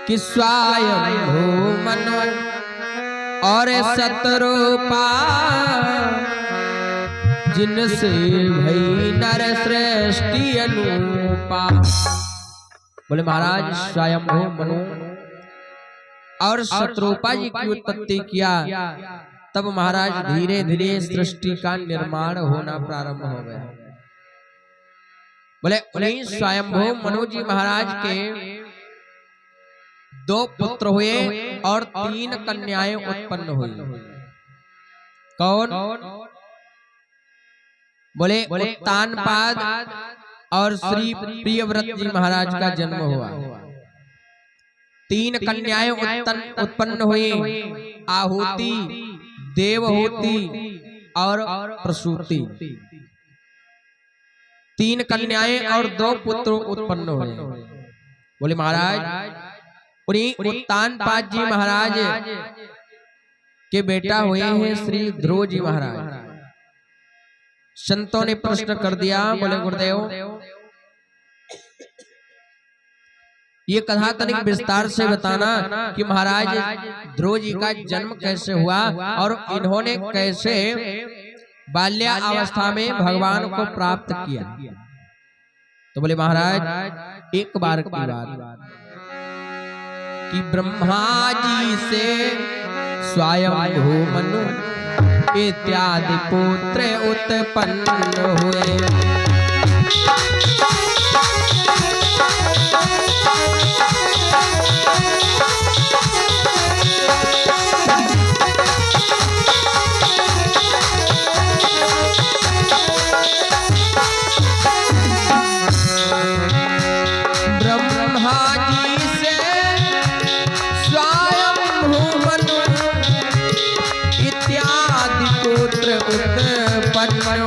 कि स्वयं मनु और सतरूपा जिनसे भई नर सृष्टि अनुपा। बोले महाराज स्वयंभू मनु और शत्रुपा जी की उत्पत्ति किया, तब महाराज धीरे धीरे सृष्टि का निर्माण होना प्रारंभ हो गया। बोले उन्हीं स्वयंभू मनु जी महाराज के 2 पुत्र हुए और 3 कन्याएं उत्पन्न हुई। कौन? बोले उत्तानपाद और श्री प्रियव्रत जी महाराज का जन्म हुआ। 3 कन्याएं उत्पन्न हुई, आहुति, देवहूति और प्रसूति। 3 कन्याएं और 2 पुत्र उत्पन्न हुए। बोले महाराज उन्हीं उत्तानपाद जी महाराज के बेटा हुए हैं श्री ध्रुव जी महाराज। संतों ने प्रश्न कर दिया, बोले गुरुदेव ये कथा तनिक विस्तार से बताना कि महाराज ध्रुव जी का जन्म कैसे हुआ और इन्होंने कैसे बाल्यावस्था में भगवान को प्राप्त किया। तो बोले महाराज एक बार की बात कि ब्रह्मा जी से स्वयंभू मनु इत्यादि पुत्र उत्पन्न हुए।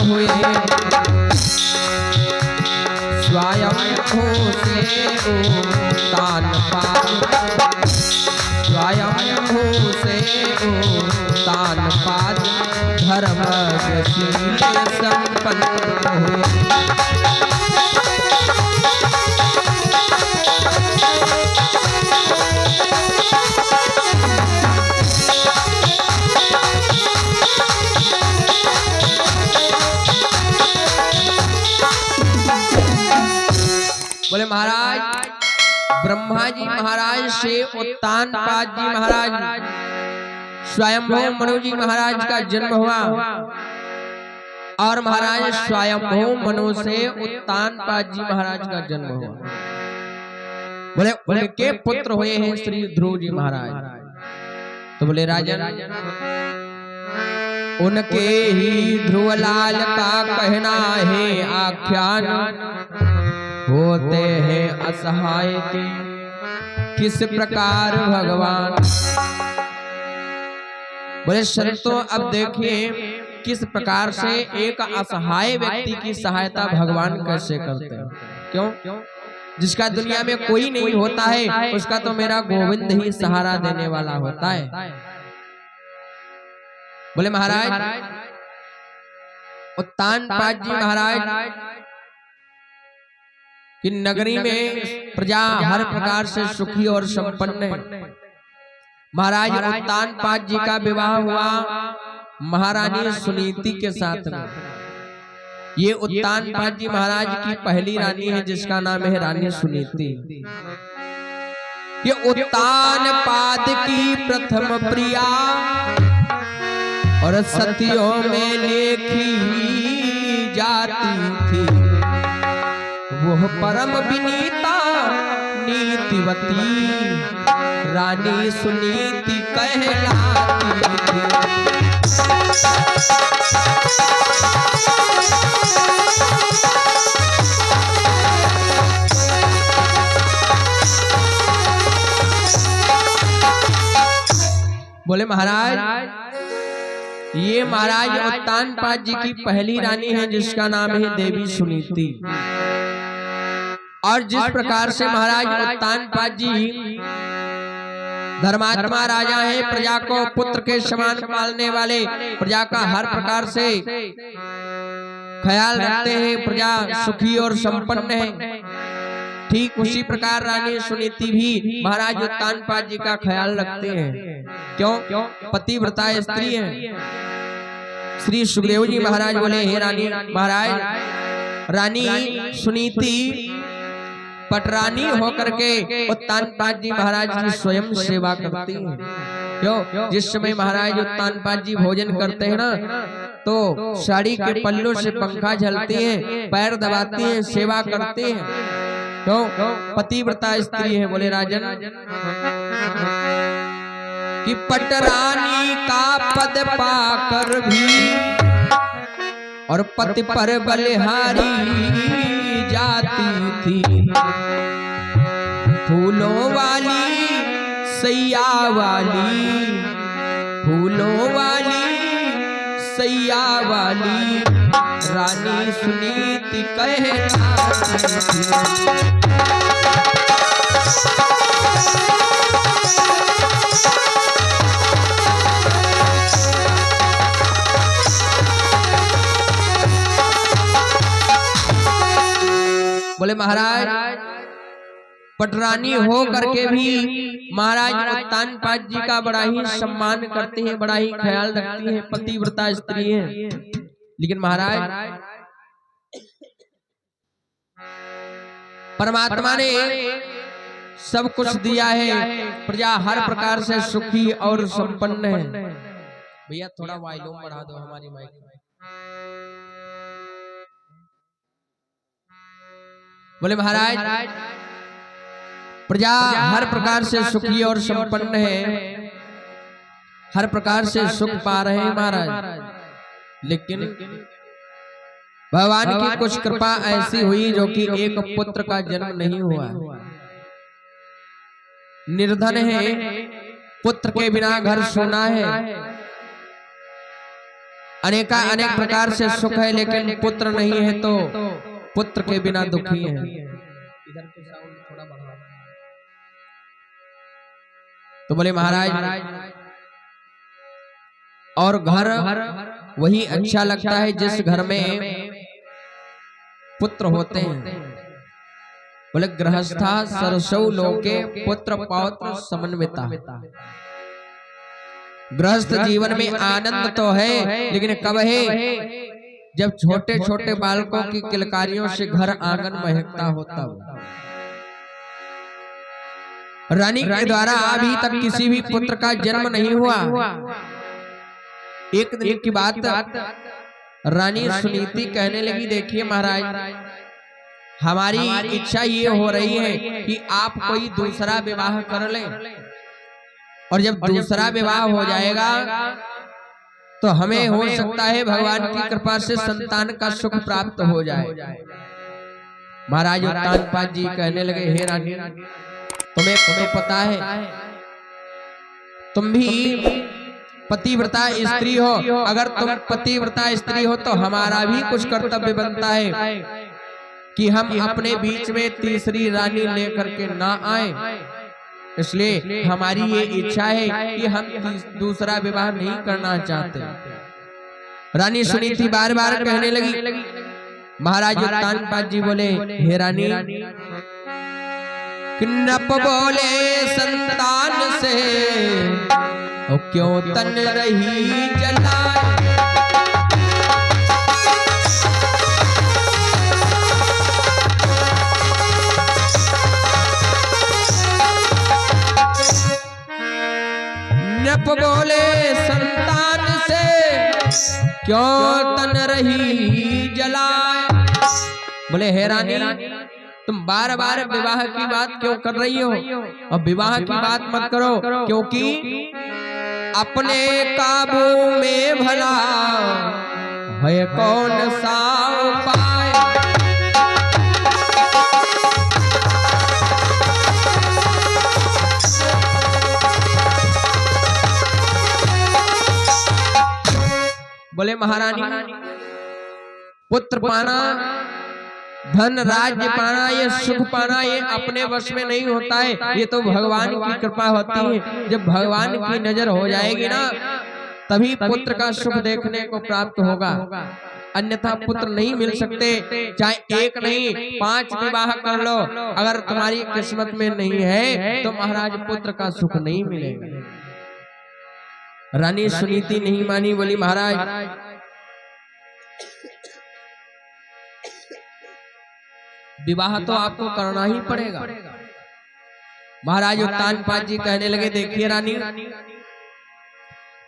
हुए स्वयंभू से उत्तानपाद, स्वयंभू से उत्तानपाद धर्मशील संपन्न हुए। बोले महाराज ब्रह्मा जी महाराज से उत्तानपाद जी महाराज स्वयंभू मनु जी महाराज का जन्म हुआ और महाराज स्वयंभू मनु से उत्तानपाद जी महाराज का जन्म हुआ। बोले उनके पुत्र हुए हैं श्री ध्रुव जी महाराज। तो बोले राजन उनके ही ध्रुवलाल का कहना है आख्यान, होते हैं असहाय के किस प्रकार भगवान। बोले संतों अब देखिए किस प्रकार से एक असहाय व्यक्ति की सहायता भगवान कैसे करते हैं। क्यों? जिसका दुनिया में कोई नहीं होता है उसका तो मेरा गोविंद ही सहारा देने वाला होता है। बोले महाराज उत्तानपाद जी महाराज कि नगरी में प्रजा हर प्रकार से सुखी और संपन्न है। महाराज उत्तानपाद जी का विवाह हुआ महारानी सुनीति के साथ में। ये उत्तानपाद जी महाराज की पहली रानी है जिसका नाम है रानी सुनीति। ये उत्तानपाद की प्रथम प्रिया और सतियों में लेखी जाती थी। वह परम विनीता नीतिवती रानी सुनीति कहलाती थी। बोले महाराज ये महाराज उत्तानपाद जी की पहली रानी है जिसका नाम है देवी सुनीति। और जिस प्रकार से महाराज उत्तानपाद जी धर्मात्मा राजा हैं, प्रजा को पुत्र के समान पालने वाले, प्रजा का हर प्रकार से ख्याल रखते हैं, प्रजा सुखी और संपन्न है। ठीक उसी प्रकार रानी सुनीति भी महाराज उत्तानपाद जी का ख्याल रखते हैं। क्यों? पतिव्रता स्त्री है। श्री सुखदेव जी महाराज बोले, हे रानी, महाराज रानी सुनीति पटरानी होकर के उत्तानपाद जी महाराज की स्वयं सेवा करती हैं। क्यों? जिस समय महाराज उत्तानपाद जी भोजन करते हैं ना, तो साड़ी के पल्लू से पंखा झलती है, पैर दबाती है, सेवा करती है। क्यों? पतिव्रता स्त्री है। बोले राजन कि पटरानी का पद पाकर भी और पति पर बलिहारी जाती थी, फूलों वाली सैया वाली, फूलों वाली सैया वाली रानी सुनीति कहलाती थी। बोले महाराज पटरानी हो करके भी महाराज उत्तानपाद जी का बड़ा ही सम्मान करते हैं, बड़ा ही ख्याल रखती है, पतिव्रता स्त्री है। लेकिन महाराज परमात्मा ने सब कुछ दिया है, प्रजा हर प्रकार से सुखी और संपन्न है। भैया थोड़ा वॉल्यूम बढ़ा दो हमारी माइक में। बोले महाराज प्रजा हर प्रकार से सुखी और संपन्न है, हर प्रकार से सुख पा रहे हैं महाराज। लेकिन भगवान की कुछ कृपा ऐसी हुई जो कि एक पुत्र का जन्म नहीं हुआ। निर्धन है, पुत्र के बिना घर सोना है, अनेक प्रकार से सुख है, लेकिन पुत्र नहीं है तो पुत्र के बिना दुखी है। इधर के साउंड थोड़ा बढ़ा। तो बोले महाराज और घर वही अच्छा लगता है जिस घर में पुत्र होते हैं। बोले गृहस्था सरसौ लोके पुत्र पौत्र समन्विता। गृहस्थ जीवन में आनंद तो है, लेकिन कब है? जब छोटे छोटे बालकों की किलकारियों से घर आंगन महकता होता। रानी के द्वारा अभी तक किसी भी पुत्र का जन्म नहीं हुआ। एक दिन की बात रानी सुनीति कहने लगी, देखिए महाराज हमारी इच्छा ये हो रही है कि आप कोई दूसरा विवाह कर लें, और जब दूसरा विवाह हो जाएगा तो हमें हो सकता है भगवान की कृपा से संतान का सुख प्राप्त हो जाए। महाराज उत्तानपाद जी कहने लगे, हे रानी तुम्हें तो पता है तुम भी पतिव्रता स्त्री हो, अगर तुम पतिव्रता स्त्री हो तो हमारा भी कुछ कर्तव्य बनता है कि हम अपने बीच में तीसरी रानी लेकर के ना आए। इसलिए हमारी ये इच्छा है कि हम दूसरा विवाह नहीं करना चाहते। रानी सुनीति बार बार कहने लगी। महाराज उत्तानपाद जी बोले, हे रानी नप बोले संतान से क्यों तन रही जलाए। नप बोले संतान से क्यों तन रही जलाए। बोले हे रानी तुम बार बार विवाह की बात क्यों कर रही हो? अब विवाह की बात मत करो, क्योंकि अपने काबू में भला है कौन सा उपाय। बोले महारानी पुत्र पाना, धन राज्य पाना, ये सुख पाना ये अपने वश में नहीं होता है, ये तो भगवान की कृपा होती है। जब भगवान की नजर हो जाएगी ना तभी पुत्र का सुख देखने को प्राप्त होगा। अन्यथा पुत्र नहीं मिल सकते। चाहे एक नहीं 5 विवाह कर लो, अगर तुम्हारी किस्मत में नहीं है तो महाराज पुत्र का सुख नहीं मिलेगा। रानी सुनीति नहीं मानी, बोली महाराज विवाह तो आपको करना ही पड़ेगा। महाराज उत्तानपाद जी कहने लगे, देखिए रानी,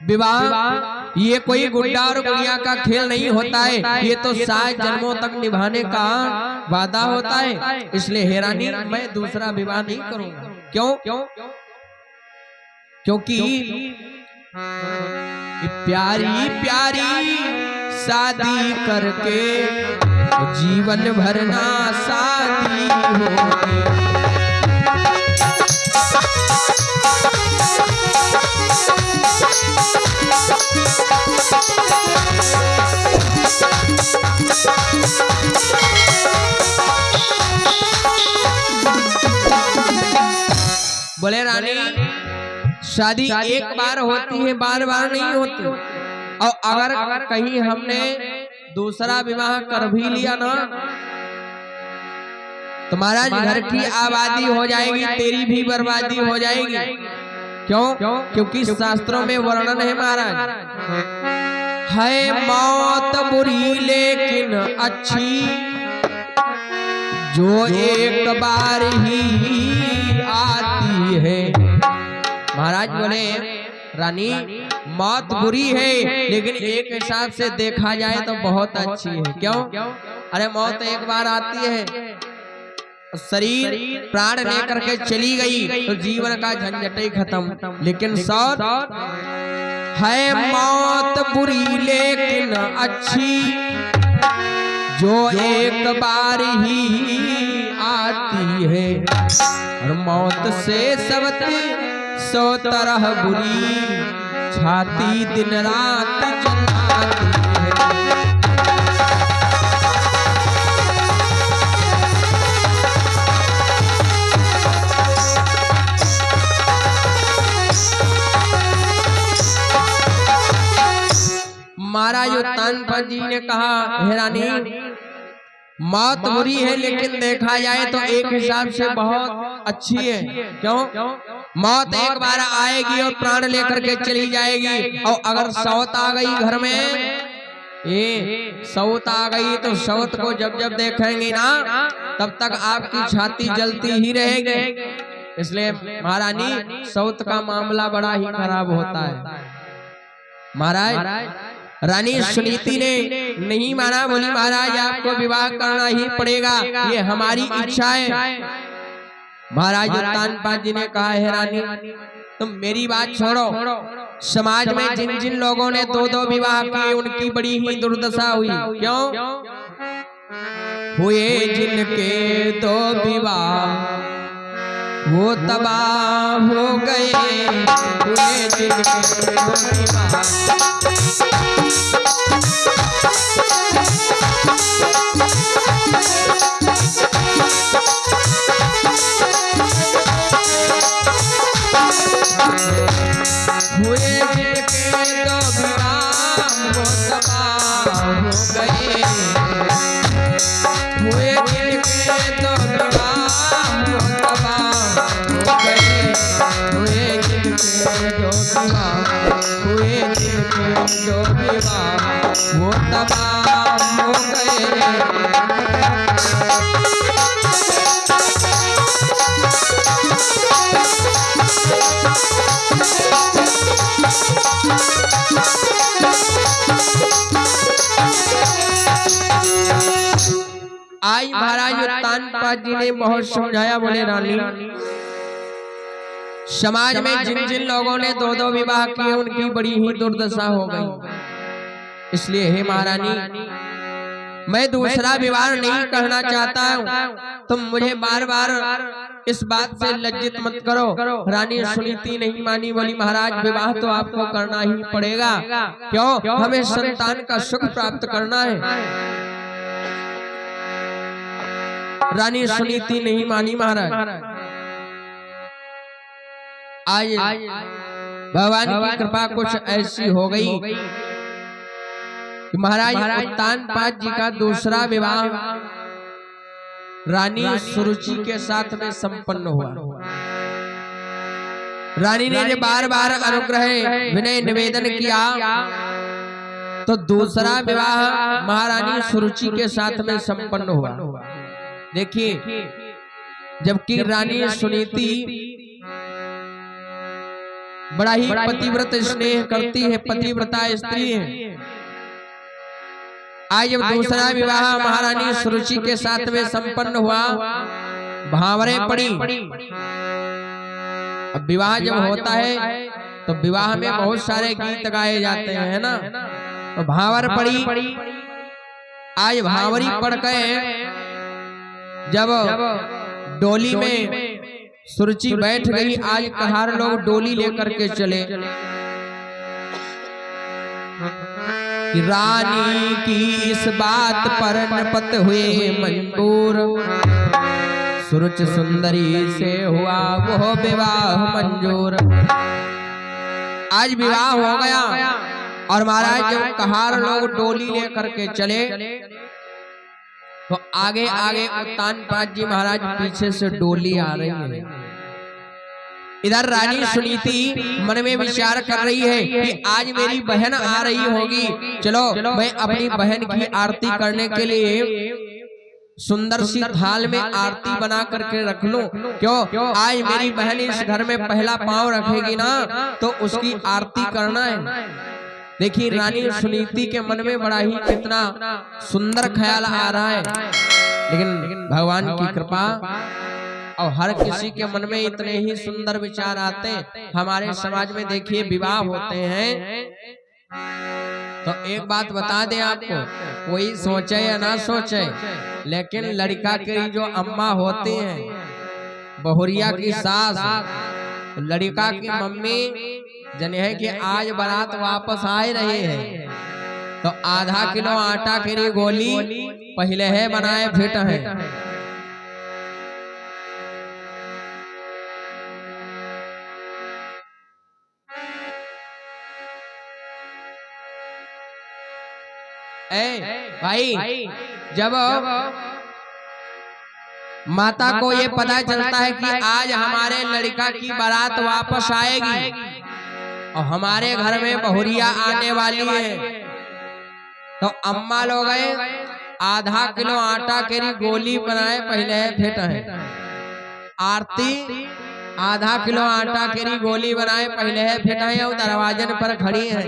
विवाह ये कोई गुड्डा और गुड़िया का खेल नहीं होता है, ये तो 7 जन्मों तक निभाने का वादा होता है। इसलिए हे रानी, मैं दूसरा विवाह नहीं करूंगा। क्यों? क्योंकि प्यारी प्यारी शादी करके जीवन भर ना शादी होगी। बोले रानी, शादी एक बार होती है, बार बार नहीं होती। और अगर कहीं हमने दूसरा विवाह कर भी लिया ना तो महाराज घर की आबादी हो जाएगी, तेरी भी बर्बादी हो जाएगी। क्यों? क्योंकि शास्त्रों में वर्णन है महाराज, है मौत बुरी लेकिन अच्छी, जो एक बार ही आती है। महाराज बोले रानी, मौत बुरी है लेकिन एक हिसाब से देखा जाए तो बहुत अच्छी है। क्यों? अरे मौत एक बार आती है, शरीर प्राण लेकर के चली गई तो जीवन का झंझट ही खत्म। लेकिन सौत है मौत बुरी लेकिन अच्छी, जो एक बार ही आती है। और मौत से सबती 100 तरह बुरी, छाती दिन रात जलाती है। महाराज उत्तानपाद जी ने कहा, हे रानी, मौत बुरी है लेकिन देखा जाए तो एक हिसाब से बहुत अच्छी है। क्यों? मौत एक बार आएगी और प्राण लेकर के चली जाएगी। और अगर सौत आ गई घर में, ये सौत आ गई तो सौत को जब जब देखेंगे ना तब तक आपकी छाती जलती ही रहेगी। इसलिए महारानी, सौत का मामला बड़ा ही खराब होता है। महाराज रानी सुनीति ने नहीं माना, बोली महाराज आपको विवाह करना ही पड़ेगा, ये हमारी इच्छा है। महाराज उत्तानपाद जी ने कहा, है रानी, तुम मेरी बात छोड़ो, समाज में जिन जिन लोगों ने 2-2 विवाह किए उनकी बड़ी ही दुर्दशा हुई। क्यों? हुए जिनके 2 विवाह वो तबाह हो गए, हुए जिनके 2 विवाह। हुए जिनके 2 विवाह वो तबाह हो गए, हुए जिनके 2 विवाह वो तबाह हो गए, हुए जिनके 2 विवाह, हुए जिनके 2 विवाह वो तबाह हो गए। आज महाराज उत्तानपाद जी ने बहुत समझाया, बोले रानी, समाज में जिन जिन लोगों ने 2-2 विवाह किए उनकी बड़ी ही दुर्दशा हो गई। इसलिए हे महारानी, मैं दूसरा विवाह नहीं करना चाहता हूँ। तुम मुझे बार बार इस बात से लज्जित मत करो। रानी सुनीति नहीं मानी, बोली महाराज विवाह तो आपको करना ही पड़ेगा। क्यों? हमें संतान का सुख प्राप्त करना है। रानी सुनीति नहीं मानी महाराज। आज भगवान की कृपा कुछ ऐसी हो गई कि महाराज उत्तानपाद जी का दूसरा विवाह रानी सुरुचि के साथ में संपन्न हुआ। रानी ने जब बार बार अनुग्रह विनय निवेदन किया तो दूसरा विवाह महारानी सुरुचि के साथ में संपन्न हुआ। देखिए, जबकि रानी सुनीति बड़ा ही पतिव्रत स्नेह करती है, पतिव्रता स्त्री है, आज जब दूसरा विवाह महारानी सुरुचि के साथ में संपन्न हुआ, भावरे पड़ी। अब विवाह जब होता है तो विवाह में बहुत सारे गीत गाए जाते हैं, है ना। तो भावर पड़ी। आज भावरी पड़ गए। जब डोली में सुरुचि बैठ गई, आज कहार लोग डोली लेकर के चले। रानी की इस बात पर नपत हुए मजबूर, सुरुच सुंदरी से हुआ वो विवाह मंजूर। आज विवाह हो गया और महाराज जब कहार लोग डोली लेकर के चले तो आगे आगे उत्तानपाद जी महाराज पीछे से डोली आ रही है। इधर रानी सुनीति मन में विचार कर रही है कि आज मेरी बहन आ रही होगी, चलो मैं अपनी बहन की आरती करने के लिए सुंदर सी थाल में आरती बना करके रख लूं। क्यों, आज मेरी बहन इस घर में पहला पांव रखेगी ना तो उसकी आरती करना है। देखिए, रानी सुनीति के मन में बड़ा ही कितना सुंदर ख्याल आ रहा है, लेकिन भगवान की कृपा और हर किसी के मन में इतने ही सुंदर विचार आते हैं। हमारे समाज में देखिए विवाह होते हैं तो एक बात बता दें आपको, कोई सोचे या ना सोचे, लेकिन लड़का की जो अम्मा होती हैं, बहुरिया की सास, लड़का की मम्मी जन है कि आज बारात वापस आ रही है तो आधा किलो आटा की गोली पहले है बनाए फिट है। भाई, जब माता को ये पता चलता है कि आज हमारे लड़का की बारात वापस आएगी और हमारे घर में बहुरिया आने वाली है, तो अम्मा लोग आधा किलो आटा की गोली बनाए पहले फिट है। आरती आधा किलो आटा की गोली बनाए पहले फिट है और दरवाजन पर खड़ी है।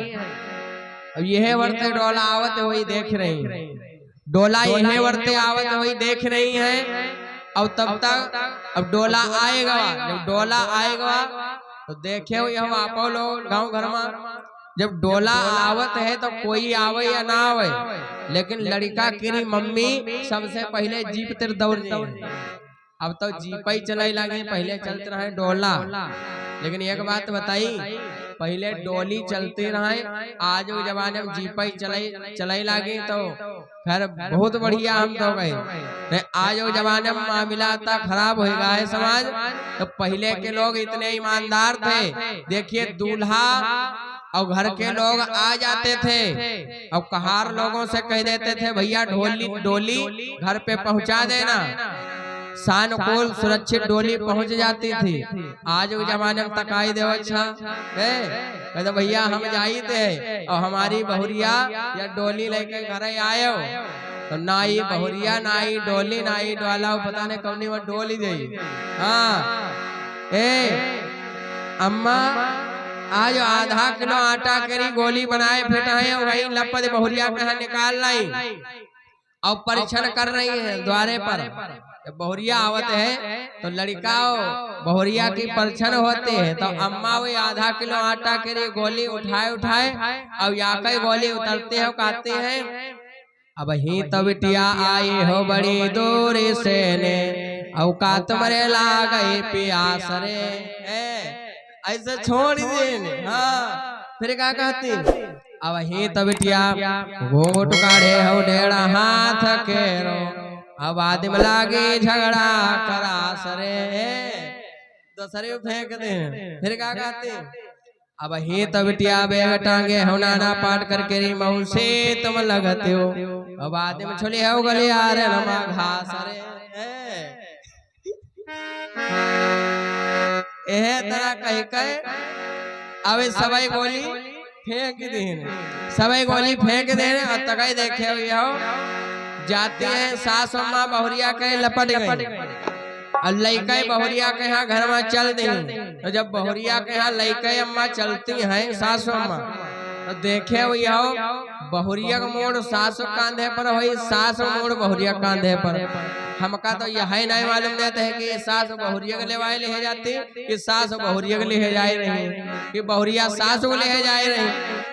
अब यह वर्ते डोला आवत वही देख रही है, डोला यह वर्ते आवत वही देख रही है। अब तब तक अब डोला आएगा, जब डोला आएगा तो देखे हम आप लोग गांव घर में जब डोला आवत है तो कोई आवे या ना आवे, लेकिन लड़का की मम्मी सबसे पहले जीप तेरे दौड़ जाए। अब तो जीप ही चलाई लगे, पहले चलते रहे डोला। लेकिन एक बात बताई, पहले डोली चलते रहे, आज वो जमाने में जीप ही चलाई लगी तो खैर बहुत बढ़िया हम तो गए। आज वो जमाने में मामला इतना खराब हो गया है समाज, तो पहले के लोग इतने ईमानदार थे। देखिए, दूल्हा और घर के लोग आ जाते थे और कहार लोगों से कह देते थे भैया डोली घर पे पहुंचा देना, सानुकूल सुरक्षित डोली पहुंच जाती थी। आज के जमाने में तकाई देव अच्छा कहते भैया हम जाई थे और हमारी बहुरिया या डोली लेके घर आए हो, तो ना ही बहुरिया ना ही डोली ना ही डोला, पता नहीं कौन वो डोली गई। हाँ, अम्मा आज आधा किलो आटा करी गोली बनाए फिटा है, वही लपद बहुरिया कहा निकाल लाई और परीक्षण कर रही है द्वारे पर। जब बहुरिया आवत है तो लड़का बहुरिया की परीक्षण होते हैं, तो अम्मा वही आधा किलो आटा के गोली उठाए और या कई गोली उतरते हैं, कहते हैं अब ही तो बिटिया आई हो बड़ी दूर से ने औकात मरे ला गई प्यास रे, ऐसे छोड़ दे। हाँ, फिर क्या कहती, अब ही तो बिटिया घोट काढ़े हो डेढ़ हाथ के रो, अब आदमी लागे झगड़ा करा सरे, दूसरे फेंक दे। फिर क्या कहते, अब हे तबटिया बेग टांगे होनाना पाठ करके री महू से तुम लगते हो। अब आदमी में छोले हो गले यार नमा घास एहे तरह कह अब सबई गोली फेंक देन सबई गोली फेंक देन और तकई देखे हो जाते हैं सास अम्मा बहुरिया के लपट गए और लइका बहुरिया के यहाँ घर में चल दी। तो जब बहुरिया के यहाँ लइका अम्मा चलती हैं सासु अम्मा तो देखे हुई हो बहुरिया का मोड़ सासु कांधे पर हुई सासु मोड़ बहुरिया कांधे पर। हमका तो यह नहीं मालूम देते है कि सासु बहुरिया के लेवाए ले जाती कि सासु बहुरिया के ले जाए रही कि बहुरिया सासु को ले जाए रही।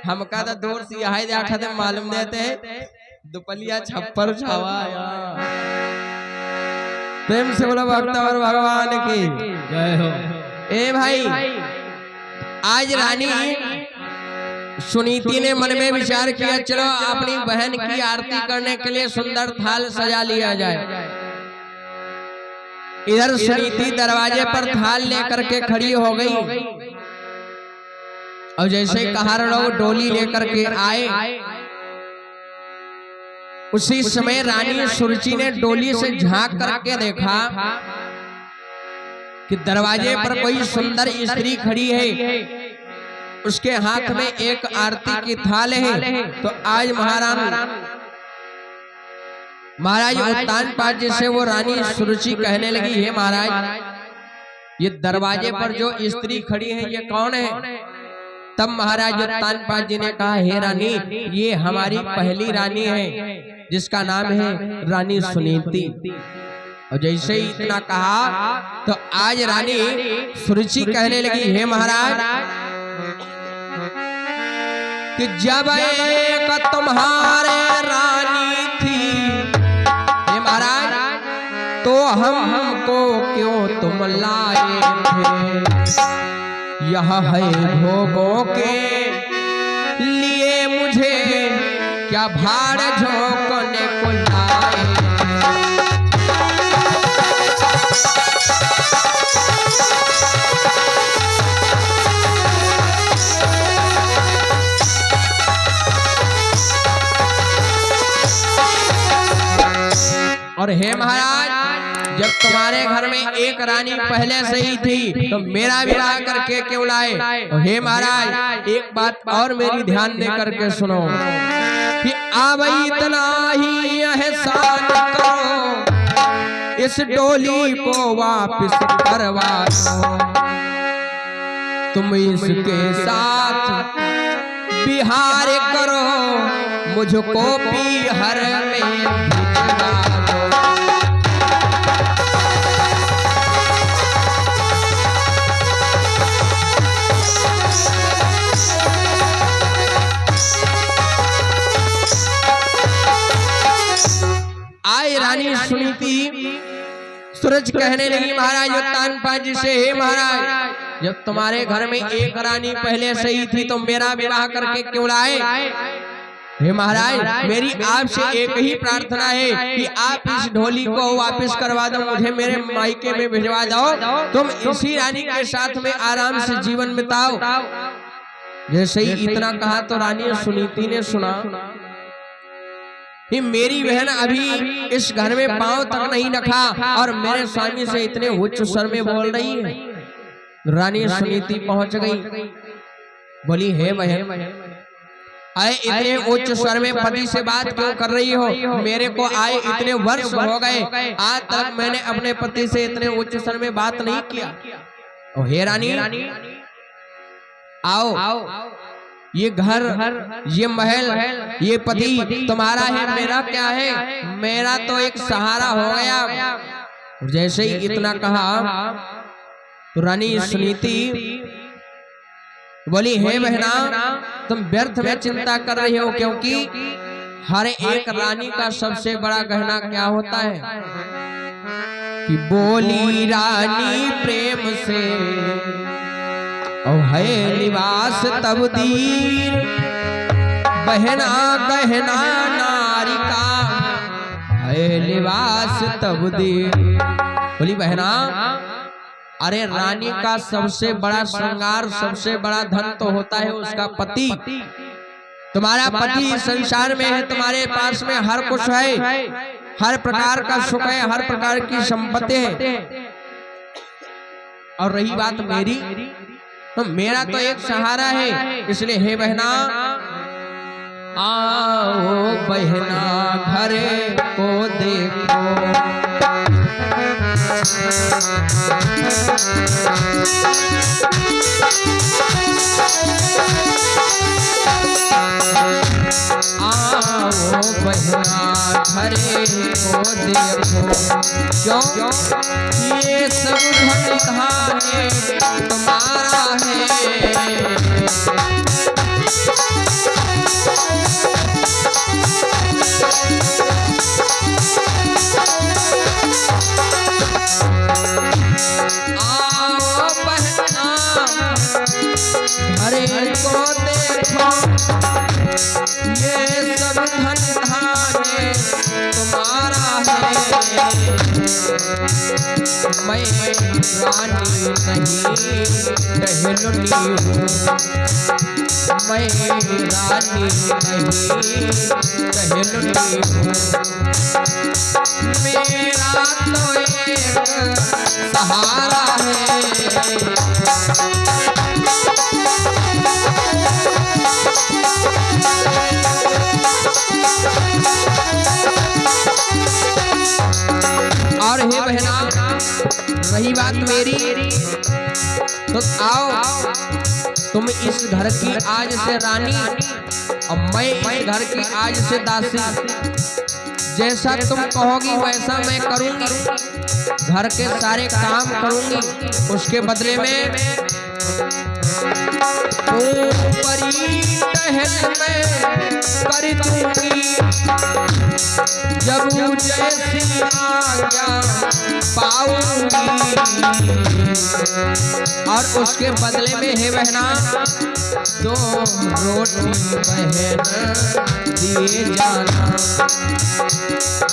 हमका तो दूर से यही देखते मालूम देते है दुपलिया छप्पर छावा। प्रेम से बोला भक्तवर भगवान की जय हो। ए भाई आज रानी सुनीति ने मन में विचार किया चलो अपनी बहन की आरती करने के लिए सुंदर थाल सजा लिया जाए। इधर सुनीति दरवाजे पर थाल लेकर के खड़ी हो गई और जैसे कहार लोग डोली लेकर के आए उसी समय रानी सुरुचि ने डोली से झांक करके देखा कि दरवाजे पर कोई सुंदर स्त्री खड़ी है, उसके हाथ में एक आरती की थाल है। तो आज महाराज उत्तान पाद जी से वो रानी सुरुचि कहने लगी हे महाराज ये दरवाजे पर जो स्त्री खड़ी है ये कौन है। तब महाराज उत्तान पाद जी ने कहा हे रानी ये हमारी पहली रानी है जिसका नाम है रानी सुनीति। और जैसे ही इतना कहा तो आज रानी सुरुचि कहने लगी हे महाराज कि जब एक तुम्हारे रानी थी हे महाराज तो हमको क्यों तुम लाए थे। यह है भोगों के लिए मुझे क्या भाड़ झोंकने को लाए। और हे महाराज जब तुम्हारे घर में एक रानी पहले से ही थी तो मेरा विवाह करके क्यों लाए। और हे महाराज एक बात और मेरी ध्यान दे करके सुनो कि अब इतना ही एहसान करो इस डोली को वापस करवा दो। तुम इसके साथ बिहार करो मुझको बिहार में भिजवा दो। आई रानी सुनीति सूरज कहने लगी महाराज उत्तान पाद जी से हे महाराज जब तुम्हारे घर में एक रानी पहले से ही थी तो मेरा विवाह करके क्यों लाए। हे महाराज मेरी आपसे एक ही प्रार्थना है कि आप इस ढोली को वापस करवा दो मुझे मेरे मायके में भिजवा दो। तुम इसी रानी के साथ में आराम से जीवन बिताओ। जैसे ही इतना कहा तो रानी सुनीति ने सुना कि मेरी बहन अभी इस घर में पांव तक नहीं रखा और मेरे स्वामी से इतने उच्च स्वर में बोल रही है। रानी सुनीति पहुंच गई बोली हे बहन आए इतने उच्च स्वर में पति से बात क्यों कर रही हो। मेरे को आए इतने वर्ष हो गए आज तक मैंने अपने पति से इतने उच्च स्वर में बात नहीं किया। और हे रानी आओ ये घर ये महल ये पति तुम्हारा है मेरा क्या है। मेरा तो एक सहारा हो गया। जैसे ही इतना कहा तो रानी सुनीति बोली हे बहना तुम व्यर्थ में चिंता कर रही हो क्योंकि हर एक रानी का सबसे बड़ा गहना क्या होता है कि बोली रानी प्रेम से और है लिबास तब्दील बहना गहना नारी का है लिबास तब्दील। बोली बहना अरे रानी का सबसे बड़ा श्रृंगार, सबसे बड़ा धन तो होता है उसका पति। तुम्हारा पति संसार में है, तुम्हारे पास में हर कुछ है, हर प्रकार का सुख है, हर प्रकार की संपत्ति है। और रही बात मेरी, तो मेरा तो एक सहारा है। इसलिए हे बहना, आओ बहना घर को देखो, आओ बहना घर को देखो, क्यों ये सब धन धान्य तुम्हारा है। हरे को देखो, ये सब धन धान्य तुम्हारा है। मैं रानी नहीं टहलनी हूँ, मैं रानी नहीं टहलनी हूँ। मेरा तो एक सहारा है। और हे बहना, रही बात मेरी, तो आओ तुम इस घर की आज से रानी और मैं इस घर की आज से दासी। जैसा तुम कहोगी वैसा मैं करूंगी, घर के सारे काम करूंगी। उसके बदले में ऊपरी टहल में कर दूंगी, जब जैसी आज्ञा पाऊंगी। और उसके बदले में हे बहना, दो रोटी बहन दिए जाना,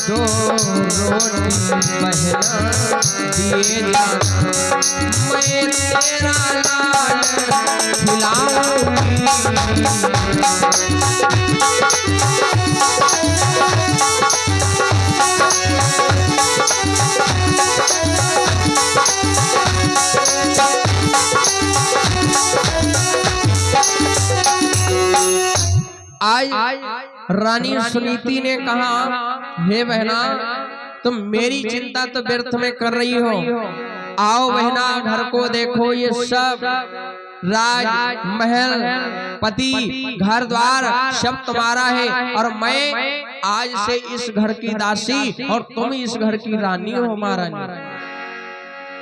दो रोटी बहन दिए जाना। मैं तेरा लाल खिलाऊंगी। आज रानी सुनीति ने कहा, हे बहना तुम मेरी चिंता तो व्यर्थ में कर रही हो। आओ बहना घर को देखो, ये सब राज महल पति घर द्वार सब तुम्हारा है, और मैं आज से इस घर की दासी और तुम इस घर की रानी हो महारानी।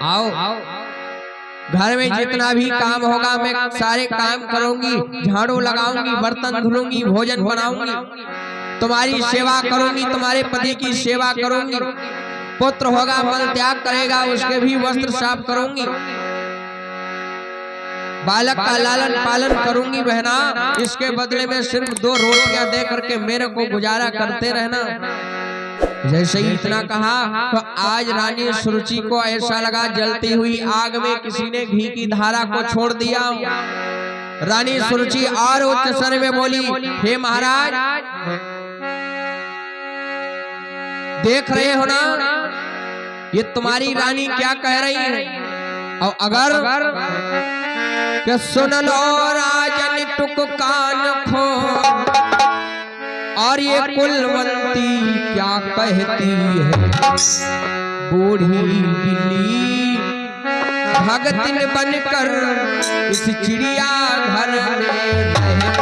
आओ घर में जितना भी काम होगा मैं सारे काम करूंगी, झाड़ू लगाऊंगी, बर्तन धुलूंगी, भोजन बनाऊंगी, तुम्हारी सेवा करूंगी, तुम्हारे पति की सेवा करूंगी। पुत्र होगा मल त्याग करेगा, उसके भी वस्त्र साफ करूंगी, बालक का लालन पालन करूंगी बहना। इसके बदले में सिर्फ 2 रोटियां दे करके मेरे को गुजारा करते रहना। जैसे ही इतना कहा तो आज रानी सुरुचि को ऐसा लगा जलती हुई आग में किसी ने घी की धारा को छोड़ दिया। रानी सुरुचि और उच्च स्वर में बोली, हे महाराज देख रहे हो ना ये तुम्हारी रानी क्या कह रही है, और अगर कि सुन लो राजन टुक कान खो, और ये कुलवंती क्या कहती है। बूढ़ी बिल्ली भगतिन बनकर इस चिड़िया घर में रहती है।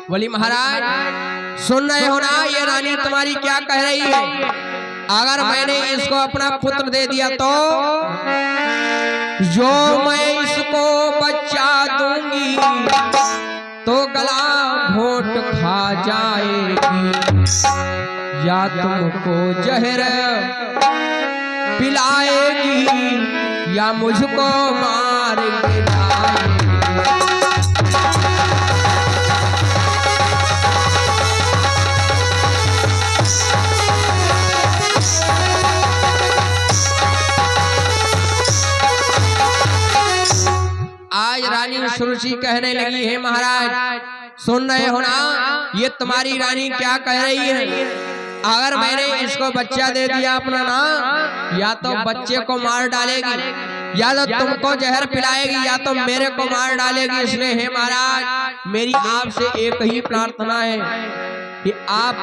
बोली महाराज सुन रहे हो ना ये रानी तुम्हारी क्या कह रही है। अगर मैंने इसको अपना पुत्र दे दिया तो जो मैं इसको बच्चा दूंगी तो गला घोट खा जाएगी, या तुमको जहर पिलाएगी या मुझको मार के सुरुचि कहने लगी, हे महाराज सुन रहे हो ना, ये तुम्हारी रानी क्या कह रही है? अगर मैंने इसको बच्चा दे दिया अपना ना, या तो बच्चे को मार डालेगी, या तो तुमको जहर पिलाएगी, या तो मेरे को मार डालेगी। इसलिए हे महाराज मेरी आपसे एक ही प्रार्थना है कि आप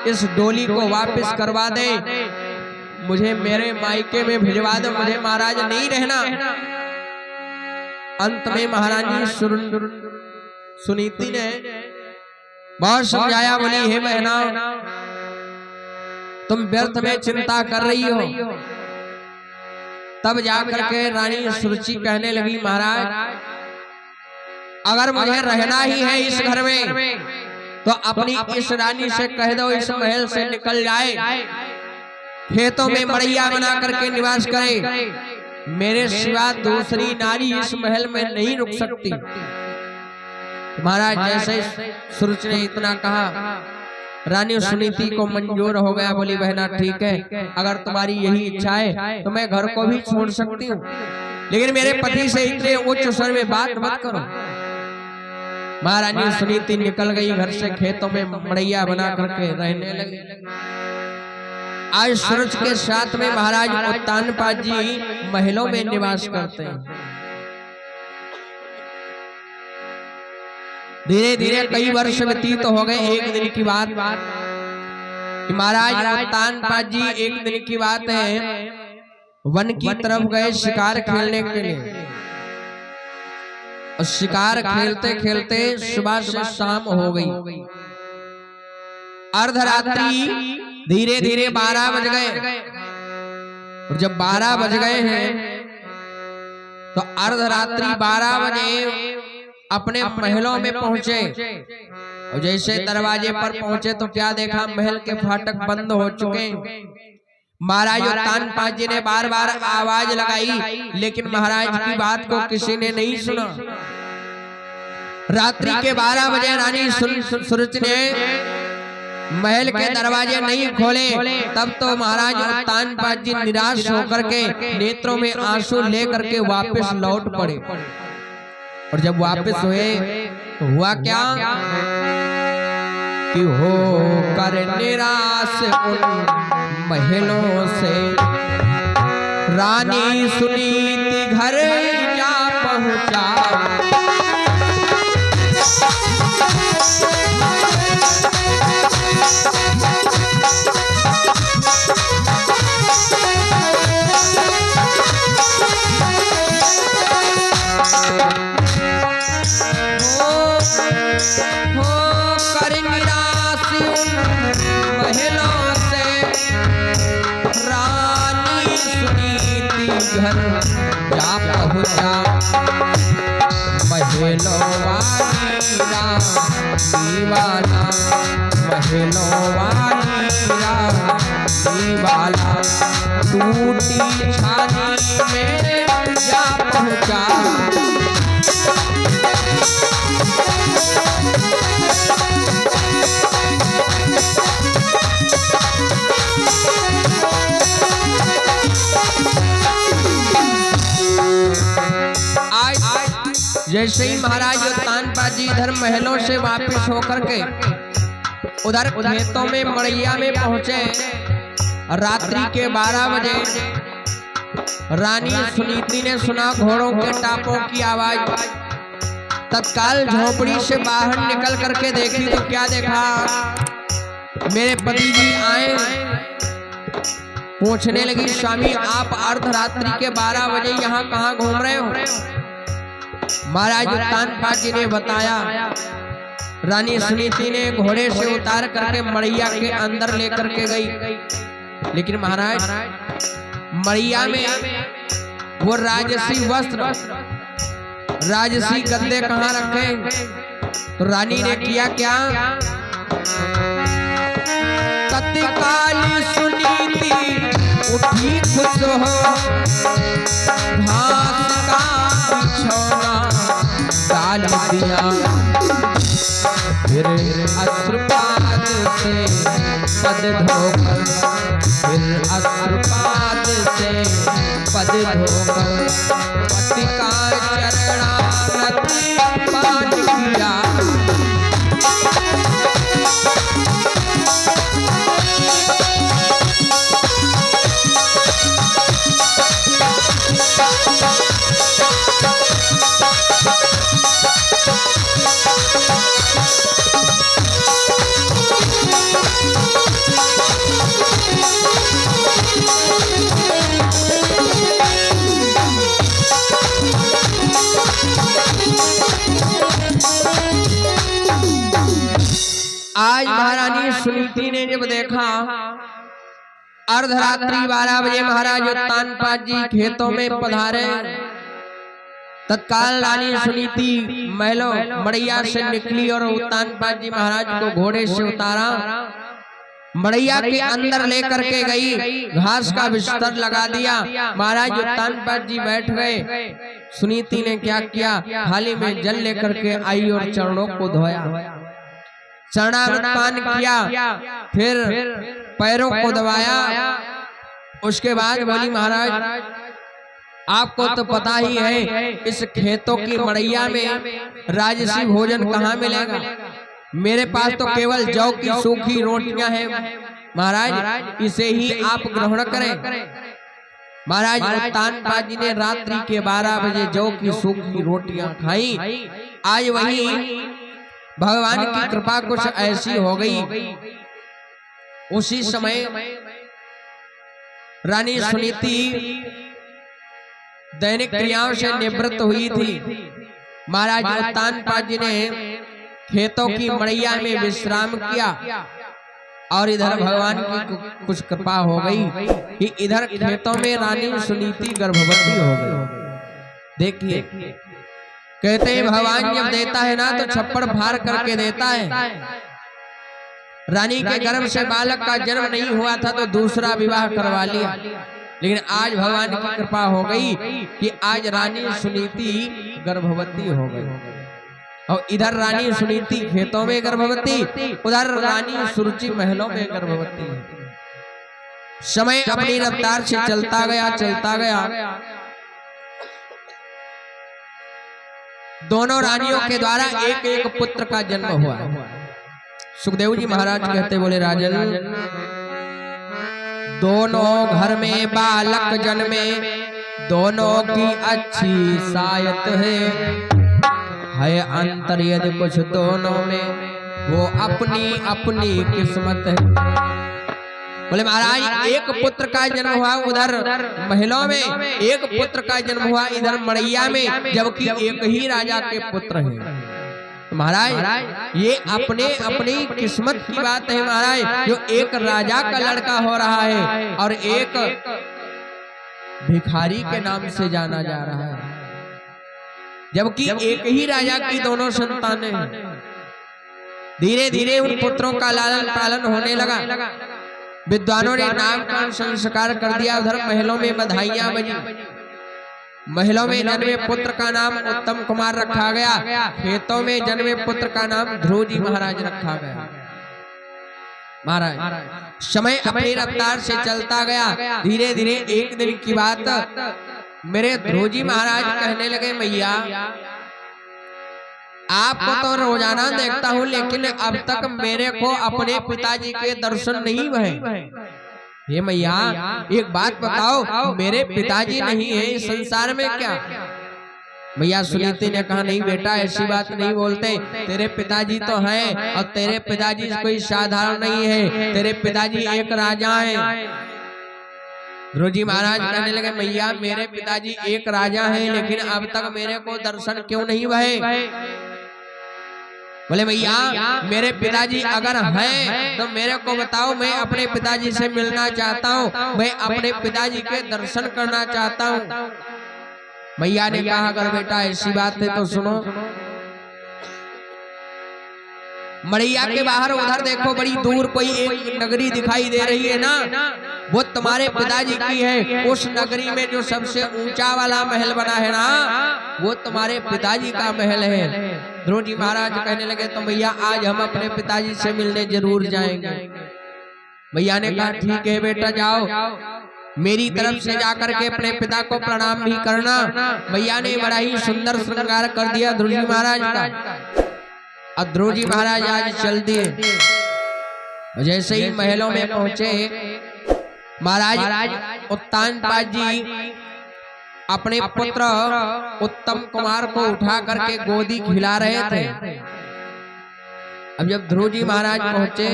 इस डोली को वापस करवा दे, मुझे मेरे मायके में भिजवा दो, मुझे महाराज नहीं रहना। अंत में महारानी सुनीति ने बहुत समझाया, बोली हे बहना तुम व्यर्थ में चिंता कर रही हो। तब जाकर के रानी सुरुचि कहने लगी, महाराज अगर मुझे रहना ही है इस घर में तो अपनी इस रानी से कह दो इस महल से निकल जाए, खेतों में मड़ैया बना करके निवास करे, मेरे सिवा दूसरी नारी इस महल में नहीं रुक सकती। महाराज जैसे सुरुचि ने इतना कहा, रानी सुनीति को मंजूर हो गया। बोली बहना ठीक है, अगर तुम्हारी यही इच्छा है तो मैं घर को भी छोड़ सकती हूँ, लेकिन मेरे पति से इतने उच्च स्वर में बात मत करो। महारानी सुनीति निकल गई घर से, खेतों में मड़ैया बना करके रहने लगी। आज सूरज के साथ में महाराज उत्तानपाद जी महलों में निवास करते हैं। धीरे धीरे कई वर्ष व्यतीत हो गए। एक दिन की बात कि महाराज उत्तानपाद जी एक दिन की बात है, वन की तरफ गए शिकार खेलने के लिए। और शिकार खेलते खेलते सुबह से शाम हो गई। अर्धरात्रि धीरे धीरे 12 बज गए। और जब 12 बज गए हैं तो अर्धरात्रि 12 बजे अपने महलों में पहुंचे। और जैसे दरवाजे पर पहुंचे तो क्या देखा, महल के फाटक बंद हो चुके। महाराज उत्तानपाद जी ने बार बार आवाज लगाई, लेकिन महाराज की बात को किसी ने नहीं सुना। रात्रि के 12 बजे रानी सुरुचि ने महल के दरवाजे नहीं खोले। तब तो महाराज उत्तानपाद जी निराश होकर के नेत्रों में आंसू लेकर के वापस लौट पड़े। और जब वापस हुए तो हुआ क्या कि हो कर निराश उन महलों से रानी सुनीति घर जा पहुंचा। घर जा पहुंचा महलों वाली दीवाना, महलों वाली दीवाना, टूटी छानी में जा पहुंचा। जैसे ही महाराज उत्तानपाद जी इधर महलों से वापस होकर के उधर खेतों में मड़ैया में पहुंचे। रात्रि के 12 बजे रानी सुनीति ने सुना घोड़ों के टापों की आवाज। तत्काल झोपड़ी से बाहर निकल करके देखी तो क्या देखा, मेरे पति जी आए। पूछने लगी, स्वामी आप अर्धरात्रि के 12 बजे यहाँ कहाँ घूम रहे हो? महाराज उत्तानपाद जी ने बताया, रानी सुनीति ने घोड़े से उतार करके मड़ैया के अंदर लेकर के गई। लेकिन महाराज मड़ैया में वो राजसी वस्त्र, राजसी गद्दे कहाँ रखे? तो रानी ने किया क्या, तत्काल सुनीति उठी खुश हो, घास का बिछौना डाल दिया। फिर अश्रुपात से पद धोकर, फिर अश्रुपात से पद धोकर पति का चरणारति आज महारानी सुनीति ने जब देखा अर्धरात्रि 12 बजे महाराज उत्तानपाद जी खेतों में पधारे, तत्काल रानी सुनीति महलों मड़ैया से निकली और उत्तानपाद जी महाराज को घोड़े से उतारा, मड़ैया के अंदर लेकर के गई, घास का बिस्तर लगा दिया। महाराज उत्तानपाद जी बैठ गए। सुनीति ने क्या किया, थाली में जल लेकर के आई और चरणों को धोया, चरणामृत किया, फिर पैरों को दबाया। उसके बाद बोली महाराज आपको तो पता ही है इस खेतों की मड़ैया में राजसी भोजन कहाँ मिलेगा, मेरे पास तो केवल जौ की सूखी रोटियां हैं, महाराज इसे ही आप ग्रहण करें। महाराज उत्तानपाद जी ने रात्रि के 12 बजे जौ की सूखी रोटियां खाई। आज वही भगवान की कृपा कुछ ऐसी हो गई। उसी समय रानी सुनीति दैनिक क्रियाओं से निवृत्त हुई थी। महाराज उत्तानपाद जी ने खेतों की मड़ैया में विश्राम किया और इधर भगवान की कुछ कृपा हो गई कि इधर खेतों में रानी सुनीति गर्भवती हो गई। देखिए कहते हैं भगवान जब देता है ना तो छप्पड़ फाड़ करके देता है। रानी के गर्भ से बालक का जन्म नहीं हुआ था तो दूसरा विवाह करवा लिया, लेकिन आज भगवान की कृपा हो गई कि आज रानी सुनीति गर्भवती हो गई। और इधर रानी सुनीति खेतों में गर्भवती, उधर रानी सुरुचि महलों में गर्भवती है। समय अपनी रफ्तार से चलता गया। दोनों रानियों के द्वारा एक एक पुत्र का जन्म हुआ। सुखदेव जी महाराज कहते बोले राजन, दोनों घर में बालक जन्मे, दोनों की अच्छी सायत है अंतर यदि कुछ दोनों में वो अपनी अपनी किस्मत है। बोले महाराज एक पुत्र का जन्म हुआ उधर महलों में, एक पुत्र का जन्म हुआ इधर मड़ैया में, जबकि एक ही राजा के पुत्र हैं। तो महाराज ये अपने अपनी किस्मत की बात है महाराज, जो एक राजा का लड़का हो रहा है और एक भिखारी के नाम से जाना जा रहा है, जबकि एक ही राजा की दोनों संतानें हैं। धीरे धीरे उन पुत्रों का लालन पालन होने लगा। विद्वानों ने नामकरण संस्कार कर दिया। उधर महलों में बधाइयां बजी। महलों में जन्मे पुत्र का नाम उत्तम कुमार रखा गया, खेतों में जन्मे पुत्र का नाम ध्रुव जी महाराज रखा गया। महाराज समय अपनी रफ्तार से चलता गया। धीरे धीरे एक दिन की बात, मेरे ध्रुव जी महाराज कहने लगे मैया आपको तो रोजाना देखता हूँ, लेकिन अब तक मेरे को अपने पिताजी के दर्शन नहीं हुए। ये मैया एक बात बताओ, मेरे पिताजी नहीं है इस संसार में क्या? मैया सुनीति ने कहा नहीं बेटा ऐसी बात नहीं बोलते, तेरे पिताजी तो हैं और तेरे पिताजी कोई साधारण नहीं है, तेरे पिताजी एक राजा हैं। ध्रुव जी महाराज कहने लगे मैया मेरे पिताजी एक राजा हैं, लेकिन अब तक मेरे को दर्शन क्यों नहीं हुए? बोले भैया मेरे पिताजी अगर हैं तो मेरे को बताओ, मैं अपने पिताजी से मिलना चाहता हूँ, मैं अपने पिताजी के दर्शन करना चाहता हूँ। मैया ने कहा अगर बेटा ऐसी बात है तो सुनो। मड़ैया के बाहर उधर देखो बड़ी दूर कोई एक नगरी दिखाई दे रही है ना, वो तुम्हारे पिताजी की है। उस नगरी में जो सबसे ऊंचा वाला महल बना है ना, वो तुम्हारे पिताजी का महल है। ध्रुव जी महाराज कहने लगे तो भैया आज हम अपने पिताजी से मिलने जरूर जाएंगे। भैया ने कहा ठीक है बेटा जाओ, मेरी तरफ से जाकर के अपने पिता को प्रणाम भी करना। भैया ने बड़ा ही सुंदर श्रृंगार कर दिया ध्रुव जी महाराज का। अब ध्रुव जी महाराज आज चल दिए। जैसे ही महलों में पहुंचे, महाराज उत्तानपाद जी अपने पुत्र उत्तम कुमार को उठा करके गोदी खिला रहे थे। अब जब ध्रुव जी महाराज पहुंचे,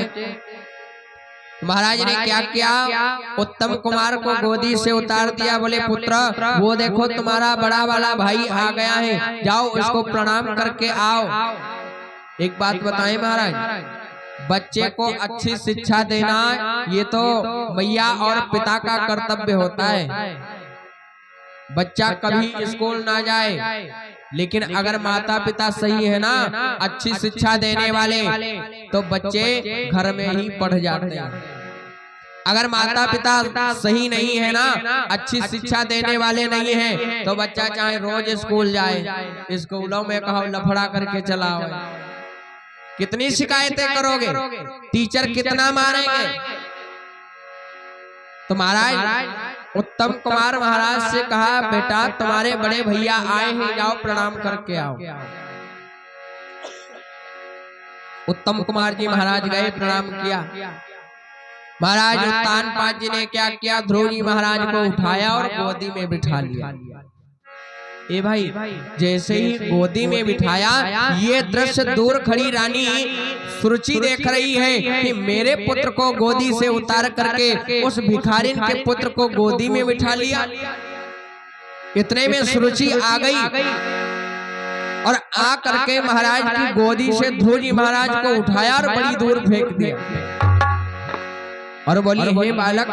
महाराज ने क्या किया, उत्तम कुमार को गोदी से उतार दिया। बोले पुत्र वो देखो तुम्हारा बड़ा वाला भाई आ गया है, जाओ उसको प्रणाम करके आओ। एक बात बताएं महाराज, बच्चे को अच्छी शिक्षा देना ये तो मैया और पिता का कर्तव्य होता है। बच्चा कभी स्कूल ना जाए, लेकिन अगर माता पिता सही है ना, अच्छी शिक्षा देने वाले, तो बच्चे घर में ही पढ़ जाते हैं। अगर माता पिता सही नहीं है ना, अच्छी शिक्षा देने वाले नहीं है, तो बच्चा चाहे रोज स्कूल जाए, स्कूलों में कहो लफड़ा करके चलाओ, कितनी शिकायतें करोगे, टीचर कितना मारेंगे। तो महाराज उत्तम कुमार महाराज से कहा, बेटा तुम्हारे बड़े भैया आए हैं, जाओ प्रणाम करके आओ। उत्तम कुमार जी महाराज गए, प्रणाम किया। महाराज उत्तानपाद जी ने क्या किया, ध्रुव जी महाराज को उठाया और गोदी में बिठा लिया। ए भाई, जैसे ही गोदी में बिठाया, ये दृश्य दूर खड़ी रानी सुरुचि देख रही है कि मेरे पुत्र को गोदी से उतार करके उस भिखारिन के पुत्र को गोदी में बिठा लिया। इतने में सुरुचि आ गई और आ करके महाराज की गोदी से ध्रुव जी महाराज को उठाया और बड़ी दूर फेंक दिया और बोली, हे बालक,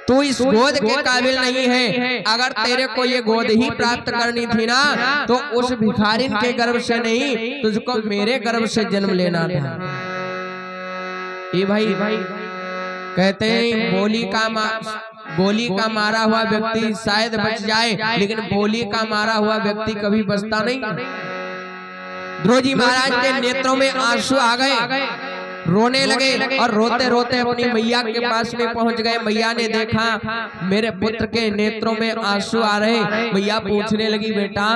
तू इस गोद के काबिल नहीं है। अगर तेरे को ये गोद ही प्राप्त करनी थी ना, तो उस भिखारिन के गर्भ से नहीं, तुझको मेरे गर्भ से जन्म लेना था। ये भाई कहते हैं गोली का मारा हुआ व्यक्ति शायद बच जाए, लेकिन गोली का मारा हुआ व्यक्ति कभी बचता नहीं। ध्रुव जी महाराज के नेत्रों में आंसू आ गए, रोने लगे और रोते रोते अपनी मैया के पास में पहुंच गए। मैया ने देखा मेरे पुत्र के नेत्रों में आंसू आ रहे। मैया पूछने लगी, बेटा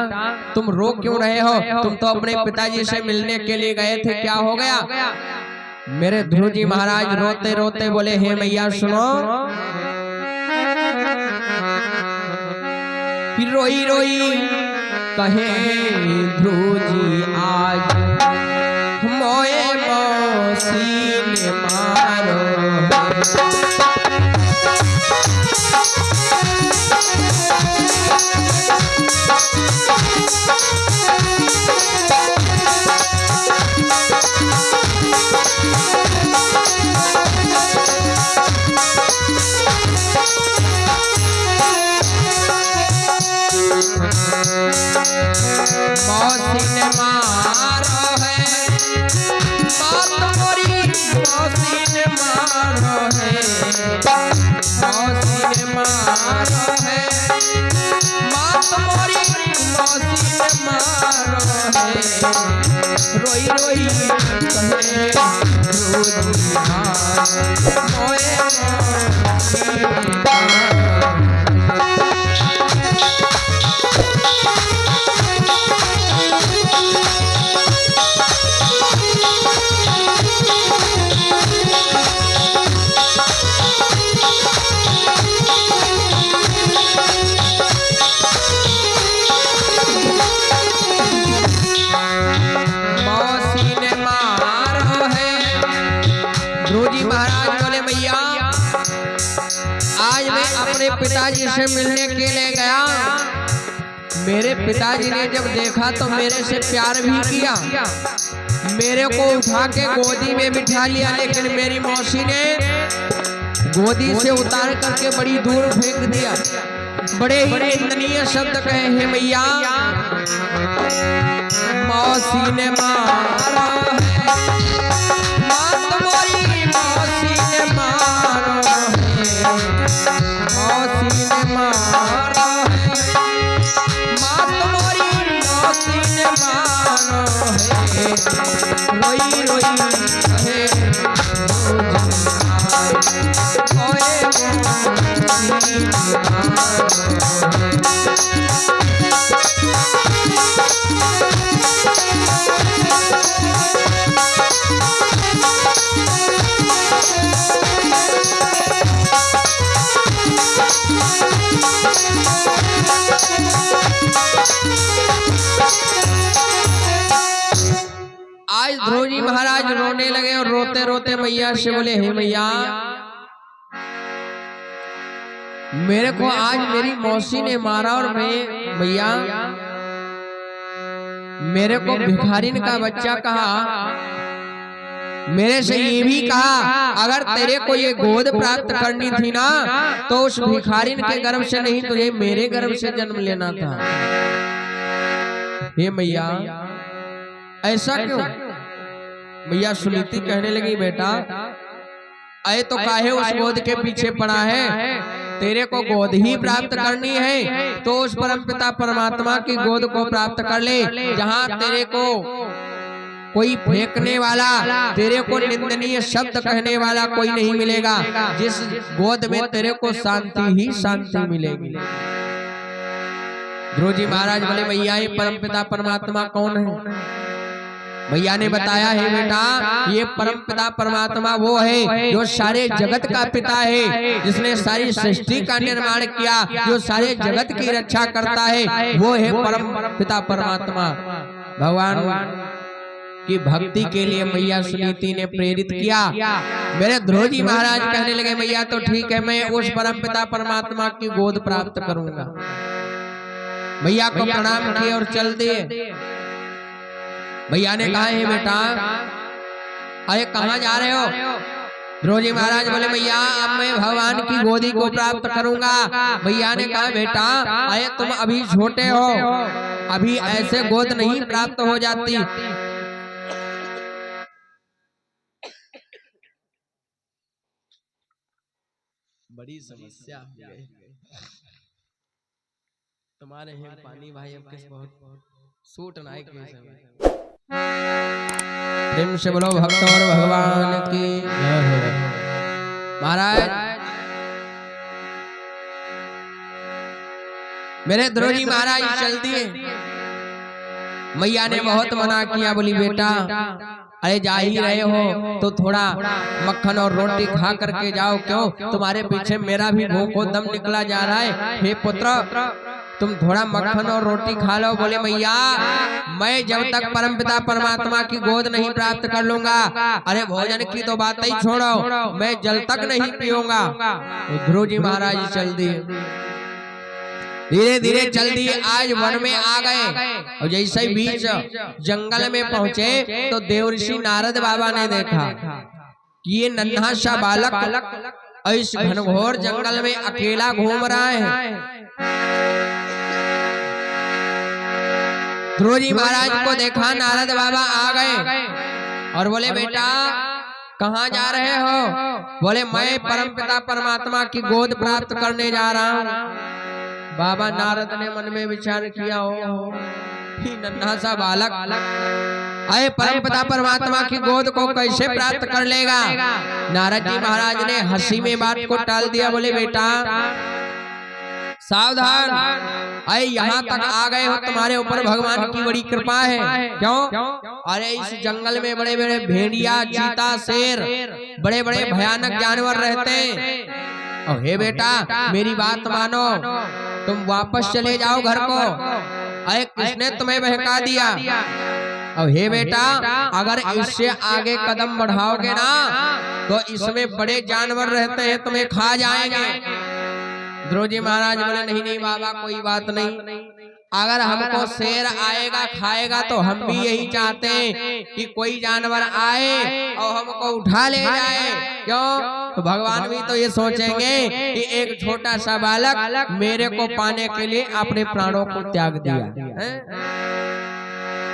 तुम रो क्यों रहे हो? तुम तो अपने पिताजी से मिलने के लिए गए थे, क्या हो गया? मेरे ध्रुव जी महाराज रोते रोते बोले, हे मैया सुनो। फिर रोई रोई कहे ध्रुव जी आज मोए मौसी मारो। मौसी ने मारो है, बात मोरी मौसी ने मारो है, मौसी ने मारो है, बात मोरी मौसी ने मारो है। रोई रोई कहे ध्रुव जी मोए मौसी ने मारो। पिताजी से मिलने के लिए गया, मेरे पिताजी ने जब देखा तो मेरे से प्यार भी किया, मेरे को उठा के गोदी में बिठा लिया, लेकिन मेरी मौसी ने गोदी से उतार करके बड़ी दूर फेंक दिया। बड़े ही निंदनीय शब्द कहे, हे मैया मौसी ने मारा है, मात मोरी मौसी ने मारा है, मौसी ने मारा है, मात मोरी मौसी ने मारा है। रोई रोई कहे ओए मौसी आज ध्रुव जी महाराज रोने लगे और रोते रोते मैया से बोले, हे मैया मेरे को आज मेरी मौसी ने मारा और मैं मैया मेरे को भिखारिन का बच्चा कहा, मेरे से ये भी कहा अगर तेरे को ये गोद प्राप्त करनी थी ना तो उस भिखारिन के गर्भ से नहीं तुझे मेरे गर्भ से जन्म लेना था। हे मैया ऐसा क्यों? मैया सुनीति कहने लगी बेटा अरे तो काहे उस गोद के पीछे पड़ा है? तेरे को गोद ही प्राप्त करनी है तो उस परमपिता परमात्मा की गोद को प्राप्त कर ले, जहाँ तेरे को कोई फेंकने वाला, तेरे को निंदनीय शब्द कहने वाला कोई नहीं मिलेगा, जिस गोद में तेरे को शांति ही शांति मिलेगी। ध्रुव जी महाराज बोले मैया ये परमपिता परमात्मा कौन है? भैया ने बताया है बेटा ये परमपिता परमात्मा वो है जो सारे जगत का पिता है, जिसने सारी सृष्टि का निर्माण किया, जो सारे जगत की रक्षा करता है, वो है परमपिता परमात्मा। भगवान की भक्ति के लिए मैया सुनीति ने प्रेरित किया। मेरे ध्रुव जी महाराज कहने लगे मैया तो ठीक है, मैं उस परमपिता परमात्मा की गोद प्राप्त करूंगा। भैया को प्रणाम किए और चल दिए। भैया ने कहा है बेटा अरे कहाँ जा रहे हो? ध्रुव जी महाराज बोले भैया अब मैं भगवान की गोदी को प्राप्त करूंगा। भैया ने कहा बेटा अरे तुम अभी छोटे हो, अभी ऐसे गोद नहीं प्राप्त हो जाती। बड़ी समस्या तुम्हारे हैं पानी भाई, अब किस बहुत सूट ना के प्रेम से बोलो भक्त और भगवान की महाराज। मेरे ध्रुव जी महाराज चल दिए। मैया ने बहुत मना किया, बोली बेटा अरे जा ही रहे हो तो थोड़ा मक्खन और रोटी खा करके जाओ, क्यों तुम्हारे पीछे मेरा भी भूखों दम निकला जा रहा है। हे पुत्र तुम थोड़ा मक्खन और रोटी खा लो। बोले मैया मैं जब तक परमपिता परमात्मा की गोद नहीं प्राप्त कर लूंगा, अरे भोजन की तो बात ही छोड़ो, मैं जल तक नहीं पीऊंगा। तो ध्रुव जी महाराज चल दिए, धीरे धीरे चल दिए। आज वन में आ गए और जैसे ही बीच जंगल में पहुंचे तो देवर्षि नारद बाबा ने देखा कि ये नन्हा सा बालक इस घनघोर जंगल में अकेला घूम रहा है। ध्रुव जी महाराज को देखा, नारद बाबा आ गए और बोले बेटा कहाँ जा रहे हो? बोले मैं परमपिता परमात्मा की गोद प्राप्त करने जा रहा हूँ। बाबा नारद ने मन में विचार किया, हो नन्हा सा बालक अरे परमपिता परमात्मा की गोद को कैसे प्राप्त कर लेगा? नारद जी महाराज ने हंसी में बात को टाल दिया, बोले बेटा सावधान, अरे यहाँ तक आ गए हो, तुम्हारे ऊपर भगवान की बड़ी कृपा है। क्यों? अरे इस जंगल में बड़े बड़े भेड़िया, चीता, शेर, बड़े बड़े भयानक जानवर रहते हैं। और हे बेटा मेरी बात मानो, तुम वापस चले जाओ घर को। अरे किसने तुम्हें बहका दिया? अब हे बेटा अगर इससे आगे कदम बढ़ाओगे ना तो इसमें बड़े जानवर रहते हैं, तुम्हें खा जाएंगे। ध्रुव जी महाराज बोले नहीं नहीं बाबा कोई बात नहीं, अगर हमको शेर आएगा खाएगा तो हम भी यही चाहते हैं कि कोई जानवर आए और हमको उठा ले जाए। क्यों? तो भगवान भी तो ये सोचेंगे कि एक छोटा सा बालक मेरे को पाने के लिए अपने प्राणों को त्याग दिया।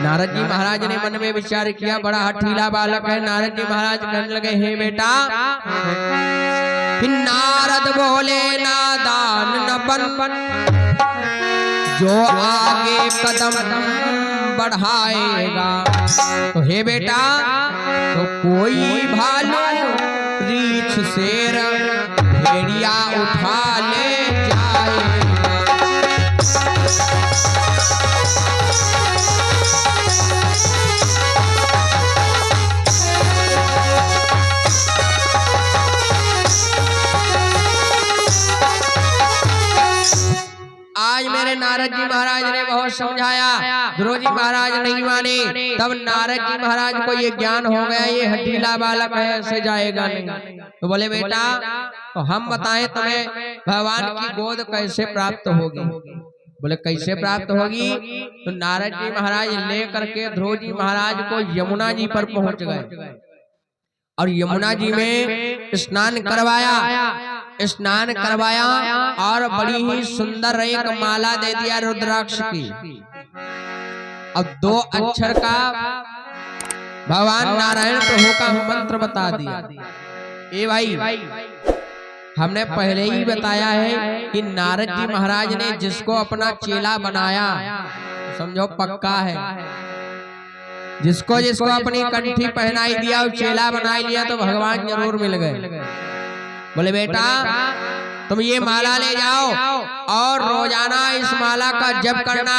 नारद जी महाराज ने मन में विचार किया, बड़ा हठीला बालक है। नारद जी महाराज कहने लगे हे बेटा, नारद बोले नादान न बन, जो आगे कदम बढ़ाएगा। तो हे बेटा तो कोई भालू, रीछ, शेर, भेड़िया उठा ले जाएगा। आज मेरे नारद जी महाराज ने बहुत समझाया, ध्रुव जी महाराज नहीं माने। तब नारद जी महाराज को ये ज्ञान हो गया ये हठीला बालक है, ऐसे जाएगा नहीं। तो बोले बेटा तो हम बताएं तुम्हें भगवान की गोद कैसे प्राप्त होगी? बोले कैसे प्राप्त होगी? तो नारद जी महाराज लेकर के ध्रुव जी महाराज को यमुना जी पर पहुंच गए। और यमुना जी में स्नान करवाया और बड़ी ही सुंदर एक माला दे दिया रुद्राक्ष की। अब 2 अक्षर का भगवान नारायण प्रभु का मंत्र बता दिया। ए भाई, हमने पहले ही बताया है कि नारद जी महाराज ने जिसको अपना चेला बनाया, समझो पक्का है, जिसको अपनी कंठी पहनाई दिया और चेला बनाई लिया तो भगवान जरूर मिल गए। बोले बेटा तुम ये माला ले जाओ और रोजाना इस माला का जप करना।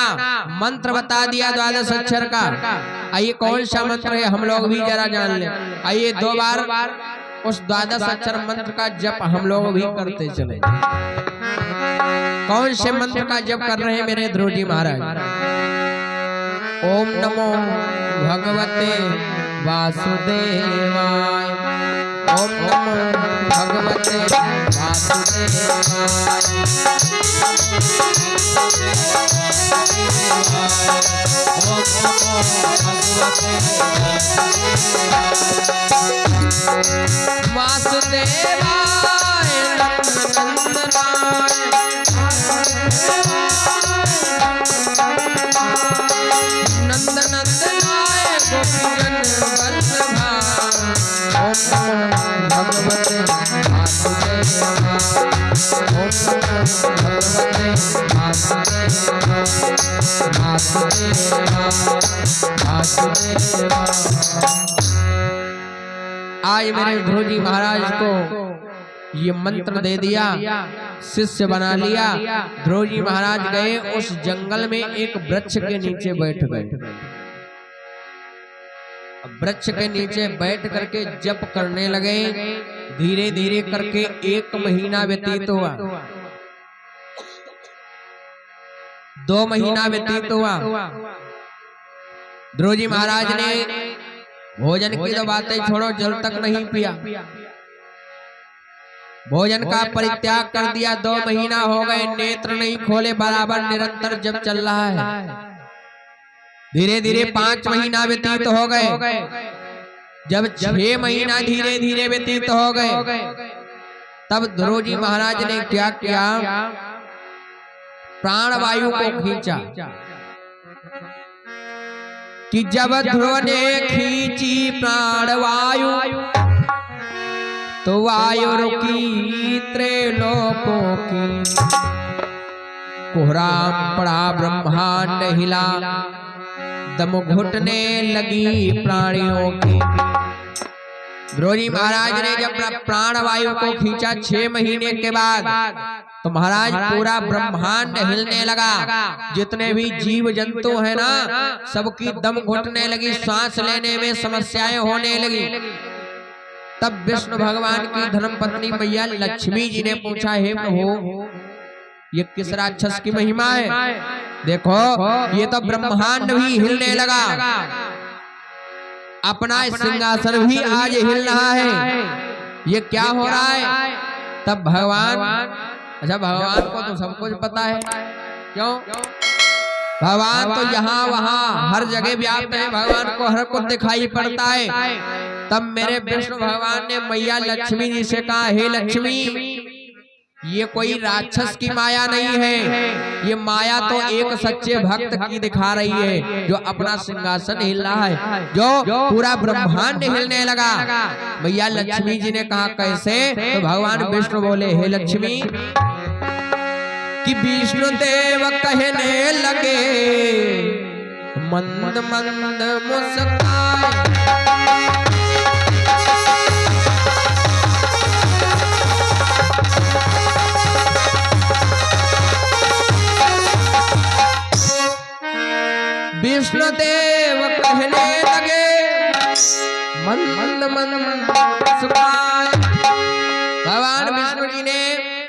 मंत्र बता दिया 12 अक्षर का। आइए कौन सा मंत्र है हम लोग भी जरा जान ले। आइए 2 बार उस 12 अक्षर मंत्र का जप हम लोग भी करते चले। कौन से मंत्र का जप कर रहे हैं मेरे ध्रुव जी महाराज? ओम नमो भगवते वासुदेवाय, ओम नमो भगवते वासुदेवाय, ओम नमो भगवते वासुदेवाय, नंदनाय नंदनाय गोपीजन वल्लभा, ओम नमो भगवते वासुदेवाय, ओम नमो भगवते वासुदेवाय, वासुदेवाय। आज मेरे ध्रुव जी महाराज को ये मंत्र दे दिया, शिष्य बना लिया। ध्रुव जी महाराज गए उस जंगल में एक वृक्ष के नीचे बैठ गए। वृक्ष के नीचे बैठ करके जप करने लगे। धीरे धीरे करके 1 महीना व्यतीत हुआ, 2 महीना व्यतीत हुआ। ध्रुव जी महाराज ने भोजन की तो बातें छोड़ो, जल तक नहीं पिया, भोजन का परित्याग कर दिया। 2 महीना हो गए, नेत्र नहीं खोले, बराबर निरंतर जप चल रहा है। धीरे धीरे 5 महीना व्यतीत हो गए। जब 6 महीना धीरे धीरे व्यतीत हो गए, तब ध्रुव जी महाराज ने क्या किया? प्राणवायु को खींचा कि जब ध्रुव ने खींची प्राणवायु तो वायु रुकी त्रैलोकों की, कोहराम पड़ा ब्रह्मांड हिला, दम घुटने लगी प्राणियों की। ध्रुव जी महाराज ने जब प्राणवायु को खींचा 6 महीने के बाद, तो महाराज पूरा ब्रह्मांड हिलने लगा। जितने भी जीव जंतु है ना, सबकी दम घुटने लगी, सांस लेने में समस्याएं होने लगी। तब विष्णु भगवान की धर्मपत्नी मैया लक्ष्मी जी ने पूछा, हे प्रभु ये किस राक्षस की महिमा है? देखो ये तो ब्रह्मांड भी हिलने लगा, अपना सिंहासन भी आज हिल रहा है, ये क्या हो रहा है? तब भगवान, अच्छा भगवान को तो सब कुछ पता है, क्यों? भगवान तो यहाँ वहाँ हर जगह व्याप्त है, भगवान को हर कुछ दिखाई पड़ता है। तब मेरे विष्णु भगवान ने मैया लक्ष्मी जी से कहा, हे लक्ष्मी, ये कोई राक्षस की माया नहीं है, ये माया तो एक सच्चे भक्त की दिखा रही है, जो अपना सिंहासन हिल रहा है, जो पूरा ब्रह्मांड हिलने लगा। मैया लक्ष्मी जी ने कहा कैसे? तो भगवान विष्णु बोले, हे लक्ष्मी, कि विष्णु देव कहने लगे मंद मंद मुस्काए, विष्णु देव कहने लगे मंद मंद मुस्काए। भगवान विष्णु जी ने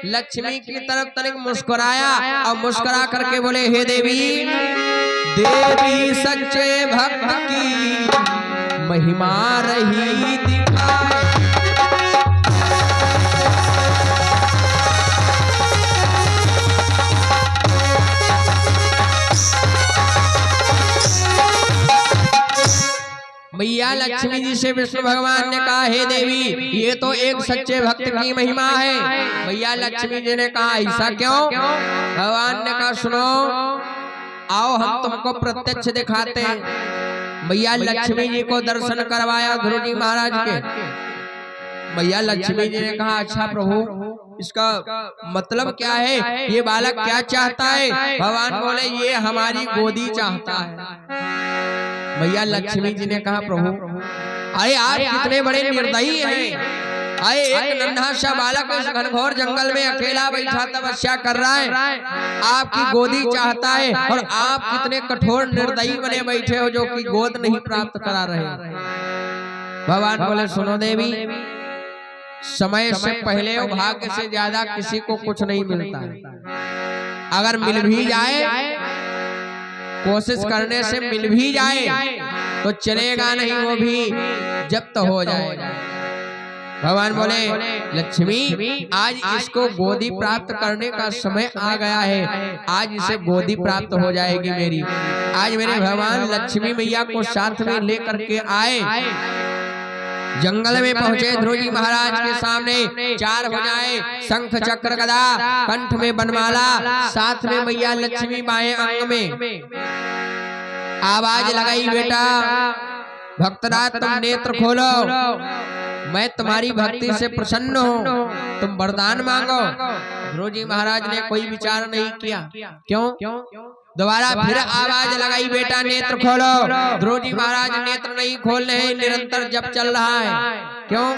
लक्ष्मी की तरफ तनिक मुस्कुराया और मुस्कुरा करके बोले, हे देवी, देवी सच्चे भक्त की महिमा रही दिखाए। मैया लक्ष्मी जी से विष्णु भगवान ने कहा, हे देवी, ये तो एक सच्चे भक्त की महिमा है। मैया लक्ष्मी जी ने कहा, ऐसा क्यों? भगवान ने कहा, सुनो, आओ हम तुमको प्रत्यक्ष दिखाते हैं। मैया लक्ष्मी जी को दर्शन करवाया ध्रुव जी महाराज के। मैया लक्ष्मी जी ने कहा, अच्छा प्रभु, इसका मतलब क्या है? ये बालक क्या चाहता है? भगवान बोले, ये हमारी गोदी चाहता है। मैया लक्ष्मी जी ने कहा, प्रभु, अरे आप कितने बड़े निर्दयी हैं। अरे एक नन्हा सा बालक इस घनघोर जंगल में अकेला बैठा तपस्या कर रहा है, आपकी गोदी चाहता है, और आप कितने कठोर निर्दयी बने बैठे हो जो कि गोद नहीं प्राप्त करा रहे। भगवान बोले, सुनो देवी, समय से पहले और भाग्य से ज्यादा किसी को कुछ नहीं मिलता है। अगर मिल भी जाए, कोशिश करने से मिल भी जाए, तो चलेगा नहीं, वो भी जब्त हो जाएगा। भगवान बोले, लक्ष्मी, आज इसको गोदी प्राप्त करने का समय आ गया है। आज इसे गोदी प्राप्त हो जाएगी मेरी। आज मेरे भगवान लक्ष्मी मैया को साथ में लेकर के आए। जंगल में पहुंचे ध्रुव जी महाराज के सामने, चार भुजाएं, शंख चक्र गदा, कंठ में बनमाला, साथ में मैया लक्ष्मी बाएं अंग में। आवाज लगाई, बेटा भक्तराज, तुम नेत्र खोलो, मैं तुम्हारी भक्ति से प्रसन्न हूँ, तुम वरदान मांगो। ध्रुव जी महाराज ने कोई विचार नहीं किया। क्यों? दोबारा फिर आवाज लगाई, बेटा नेत्र खोलो। ध्रुव जी महाराज नेत्र नहीं खोल रहे हैं, निरंतर जप चल रहा है। क्यों?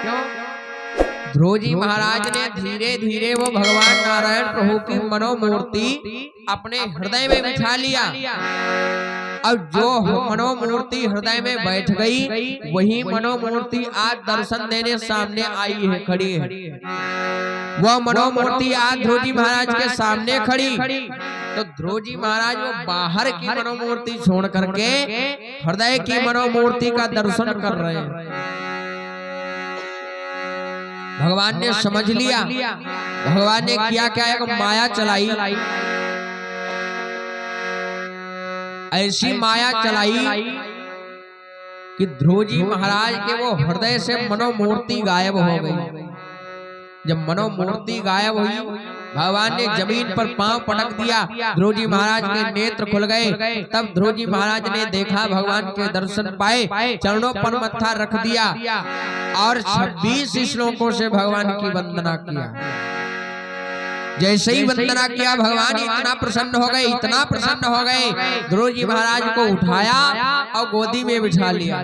ध्रुव जी महाराज ने धीरे धीरे वो भगवान नारायण प्रभु की मनोमूर्ति अपने हृदय में बिठा लिया। अब जो मनोमूर्ति हृदय में बैठ गई, वही मनोमूर्ति आज दर्शन देने सामने आई है, खड़ी है। वो मनोमूर्ति आज ध्रुव जी महाराज के सामने खड़ी। तो ध्रुव जी महाराज वो बाहर की मनोमूर्ति छोड़ करके हृदय की मनोमूर्ति का दर्शन कर रहे हैं। भगवान ने समझ लिया। भगवान ने किया क्या? एक माया चलाई, ऐसी माया चलाई कि ध्रुव जी महाराज के वो हृदय से मनोमूर्ति गायब हो गई। जब मनोमूर्ति गायब हुई, भगवान ने जमीन पर पांव पटक दिया, ध्रुव जी महाराज के नेत्र खुल गए। तब ध्रुव जी महाराज ने देखा, भगवान के दर्शन पाए, चरणों पर मत्था रख दिया और 26 श्लोकों से भगवान की वंदना किया। जैसे ही वंदना किया, भगवान इतना प्रसन्न हो गए, इतना प्रसन्न हो गए, ध्रुव जी महाराज को उठाया और गोदी में बिठा लिया।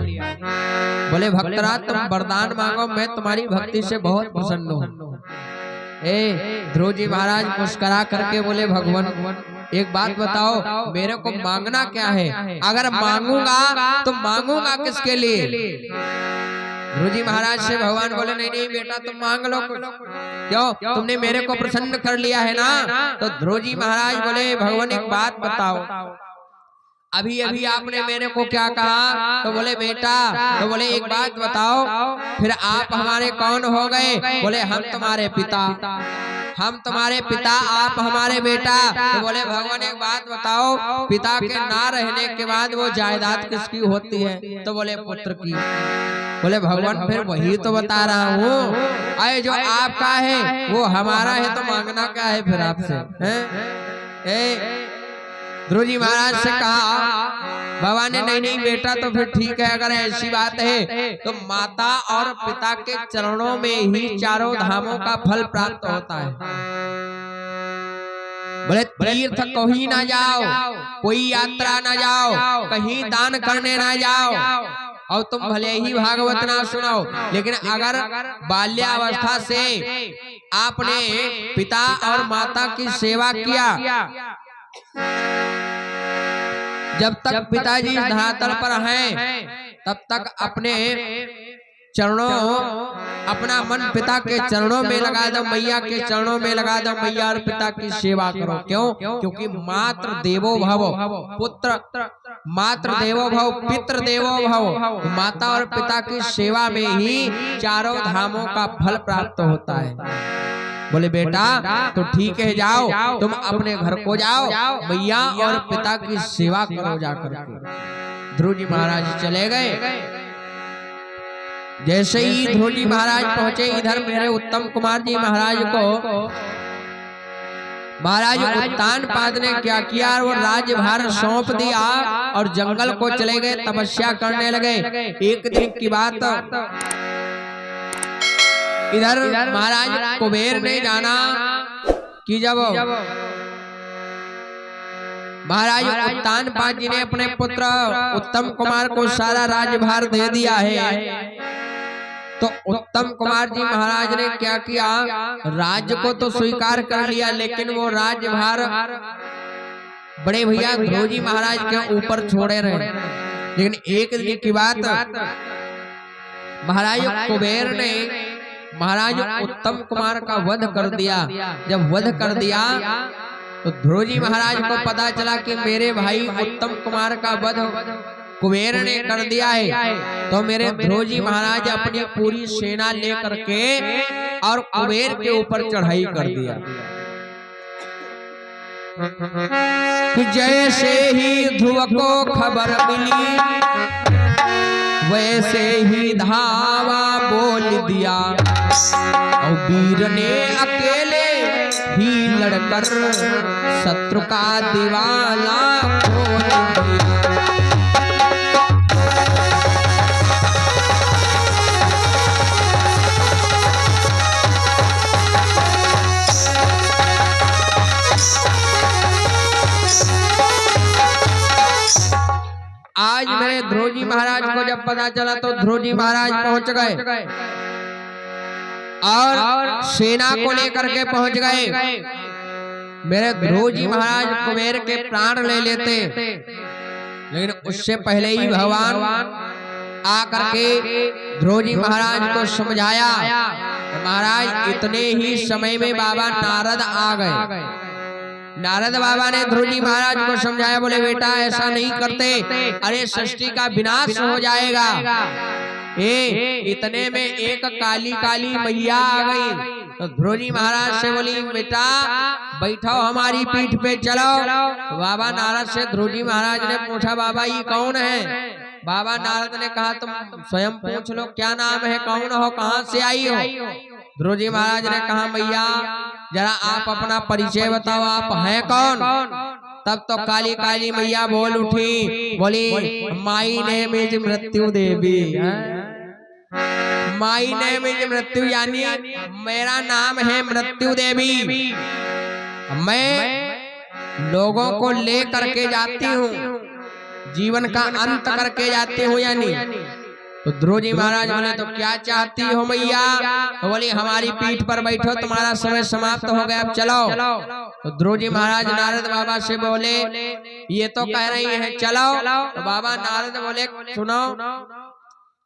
बोले, भक्तराज तुम वरदान मांगो, मैं तुम्हारी भक्ति से बहुत प्रसन्न हूँ। ध्रुव जी महाराज मुस्कुरा करके बोले, भगवान एक बात बताओ, मेरे को मांगना क्या है? अगर मांगूंगा तो मांगूंगा किसके लिए? ध्रुव जी महाराज से भगवान बोले, नहीं नहीं बेटा, तुम मांग लो कुछ। क्यों? तुमने मेरे को प्रसन्न कर लिया है ना। तो ध्रुव जी महाराज बोले, भगवान एक बात बताओ, अभी अभी आपने मेरे को क्या कहा? तो बोले, बेटा, तो बोले एक बात बताओ, फिर आप हमारे कौन हो गए? बोले, हम तुम्हारे पिता। हम तुम्हारे पिता, आप हमारे बेटा। तो बोले, भगवान एक बात बताओ, पिता के ना रहने के बाद वो जायदाद किसकी होती है? तो बोले, पुत्र की। बोले, भगवान फिर वही तो बता रहा हूँ, अरे जो आपका है वो हमारा है, तो मांगना क्या है फिर आपसे? ध्रुव जी महाराज से कहा, भगवान ने नहीं नहीं बेटा, तो फिर ठीक है, अगर ऐसी बात है तो माता और पिता के चरणों में ही चारों धामों का फल प्राप्त होता है। बोले, तीर्थ कहीं ना जाओ, कोई यात्रा ना जाओ, कहीं दान करने ना जाओ, और तुम भले ही भागवत ना सुनो, लेकिन अगर बाल्यावस्था से आपने पिता और माता की सेवा किया, जब तक पिताजी धरातल पर हैं, तब तक अपने चरणों, अपना मन पिता के चरणों में लगा दो, मैया के चरणों में लगा दो, मैया और पिता की सेवा करो। क्यों? क्योंकि मातृ देवो भव, पुत्र मातृ देवो भव, पितृ देवो भव। माता और पिता की सेवा में ही चारों धामों का फल प्राप्त होता है। बोले, बेटा तो ठीक है, जाओ तुम अपने घर को जाओ, मैया और पिता की सेवा करो जाकर के। ध्रुव जी महाराज चले गए। जैसे ही ध्रुव जी महाराज पहुंचे इधर मेरे उत्तम कुमार जी महाराज को महाराज उत्तानपाद ने क्या किया, वो राज्यभार सौंप दिया और जंगल को चले गए, तपस्या करने लगे। एक दिन की बात, इधर महाराज कुबेर ने जाना कि जब महाराज उत्तानपाद जी ने अपने पुत्र उत्तम कुमार को सारा राज्यभार दे दिया है, तो उत्तम कुमार जी महाराज ने क्या किया, राज्य को तो स्वीकार कर लिया, लेकिन वो राज्यभार बड़े भैया ध्रुव जी महाराज के ऊपर छोड़े रहे। लेकिन एक दिन की बात, महाराज कुबेर ने महाराज उत्तम कुमार का वध कर दिया। जब वध कर दिया तो ध्रुव जी महाराज को पता चला कि मेरे भाई उत्तम कुमार का वध कुबेर ने कर दिया है, तो मेरे ध्रुव जी महाराज अपनी पूरी सेना लेकर के और कुबेर के ऊपर चढ़ाई कर दिया। कि जैसे ही ध्रुव को खबर मिली वैसे ही धावा बोल दिया, और वीर ने अकेले ही लड़कर शत्रु का दीवाला खोल दिया। आज मेरे ध्रुव जी महाराज को जब पता चला तो ध्रुव जी महाराज पहुंच गए और सेना को लेकर के पहुंच गए। मेरे ध्रुव जी महाराज कुबेर के प्राण ले लेते, लेकिन उससे पहले ही भगवान आकर के ध्रुव जी महाराज को समझाया। महाराज इतने ही समय में बाबा नारद आ गए। नारद बाबा ने ध्रुव जी महाराज को समझाया, बोले बेटा ऐसा नहीं करते, अरे सृष्टि का विनाश हो जाएगा। इतने में एक काली काली मैया आ गई, तो ध्रुव जी महाराज से बोली बेटा बैठो हमारी पीठ पे चलो। तो बाबा नारद से ध्रुव जी महाराज ने पूछा, बाबा ये कौन है? बाबा नारद ने कहा तुम स्वयं पूछ लो क्या नाम है, कौन हो, कहाँ से आई हो? ध्रुव जी महाराज ने कहा मैया जरा आप अपना परिचय बताओ, आप हैं कौन? तब तो काली काली मैया बोल उठी, बोली माई नेम इज मृत्यु देवी। माई नेम इज मृत्यु, यानी मेरा नाम है मृत्यु देवी। मैं लोगों को ले करके जाती हूँ, जीवन का अंत करके जाती हूँ। यानी तो ध्रुव जी महाराज बोले तो क्या चाहती हो मैया? तो बोली हमारी पीठ पर बैठो, तुम्हारा समय समाप्त हो गया, अब चलो। तो ध्रुव जी महाराज नारद बाबा से बोले ये तो कह रही है चलो। तो बाबा नारद बोले सुनो,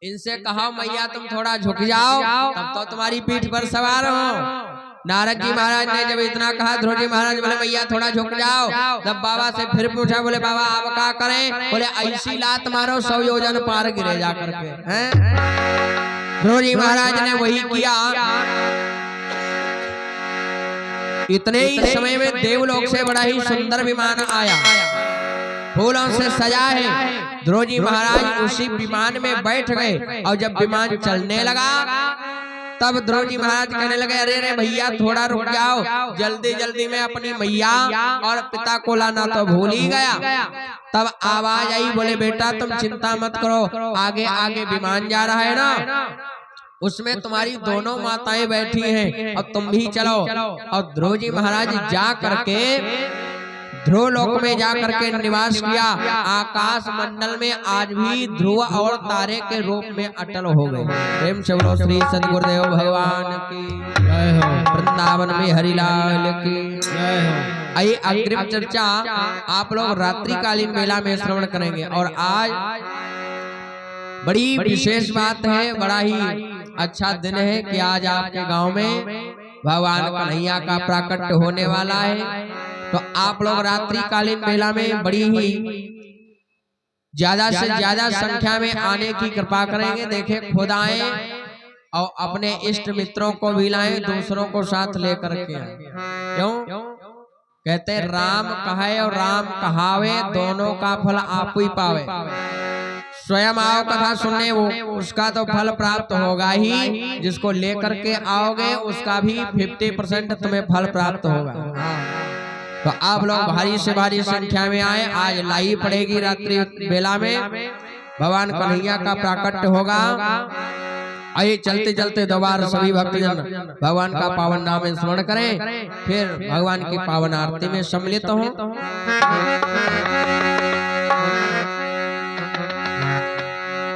इनसे कहो मैया तुम थोड़ा झुक जाओ, तब तो तुम्हारी पीठ पर सवार हो। नारद जी महाराज ने जब इतना कहा, ध्रुव जी महाराज बोले मैया थोड़ा झुक जाओ। तब बाबा से फिर पूछा, बोले बाबा आप क्या करें? बोले ऐसी लात मारो 100 योजन पार गिरे जा करके। ध्रुव जी महाराज ने वही किया। इतने ही समय में देवलोक से बड़ा ही सुंदर विमान आया, फूलों से सजा है। ध्रुव जी महाराज उसी विमान में बैठ गए, और जब विमान चलने लगा तब ध्रुव जी महाराज कहने लगे अरे रे भैया थोड़ा रुक जाओ, जल्दी जल्दी में अपनी मैया और पिता को लाना तो भूल ही गया। तब आवाज आई, बोले बेटा तुम चिंता मत करो, आगे आगे विमान जा रहा है ना, उसमें तुम्हारी दोनों माताएं बैठी हैं, अब तुम भी चलो। और ध्रुव जी महाराज जा करके ध्रुव लोक में जा करके निवास किया। आकाश मंडल में आज भी ध्रुव और तारे के रूप में अटल हो गए। प्रेम से बोलो श्री सद्गुरुदेव भगवान की जय हो, वृंदावन में हरिलाल की जय हो। आइए अग्रिम चर्चा आप लोग रात्रिकालीन मेला में श्रवण करेंगे। और आज बड़ी विशेष बात है, बड़ा ही अच्छा दिन है कि आज आपके गांव में भगवान कन्हैया का प्राकट्य होने वाला है। तो आप लोग रात्रिकालीन मेला में बड़ी ही ज्यादा से ज्यादा संख्या में आने की कृपा करेंगे। देखे खुद आए और अपने इष्ट मित्रों को भी लाएं, दूसरों को साथ लेकर के आए। क्यों कहते राम कहे और राम कहावे, दोनों का फल आप ही पावे। स्वयं आओ कथा सुनने, वो उसका तो फल प्राप्त होगा ही, जिसको लेकर के आओगे उसका भी 50% तुम्हें फल प्राप्त होगा। तो आप लोग भारी से भारी संख्या में आए। आज लाई पड़ेगी रात्रि बेला में, भगवान कन्हैया का प्राकट्य होगा। आइए चलते चलते दोबारा सभी भक्तजन भगवान का पावन नाम स्मरण करें, फिर भगवान की पावन आरती में सम्मिलित हों।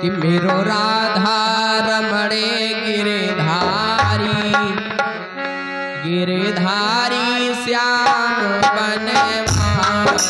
कि मेरो राधा रमणे गिरधारी, गिरधारी श्याम बनवारी।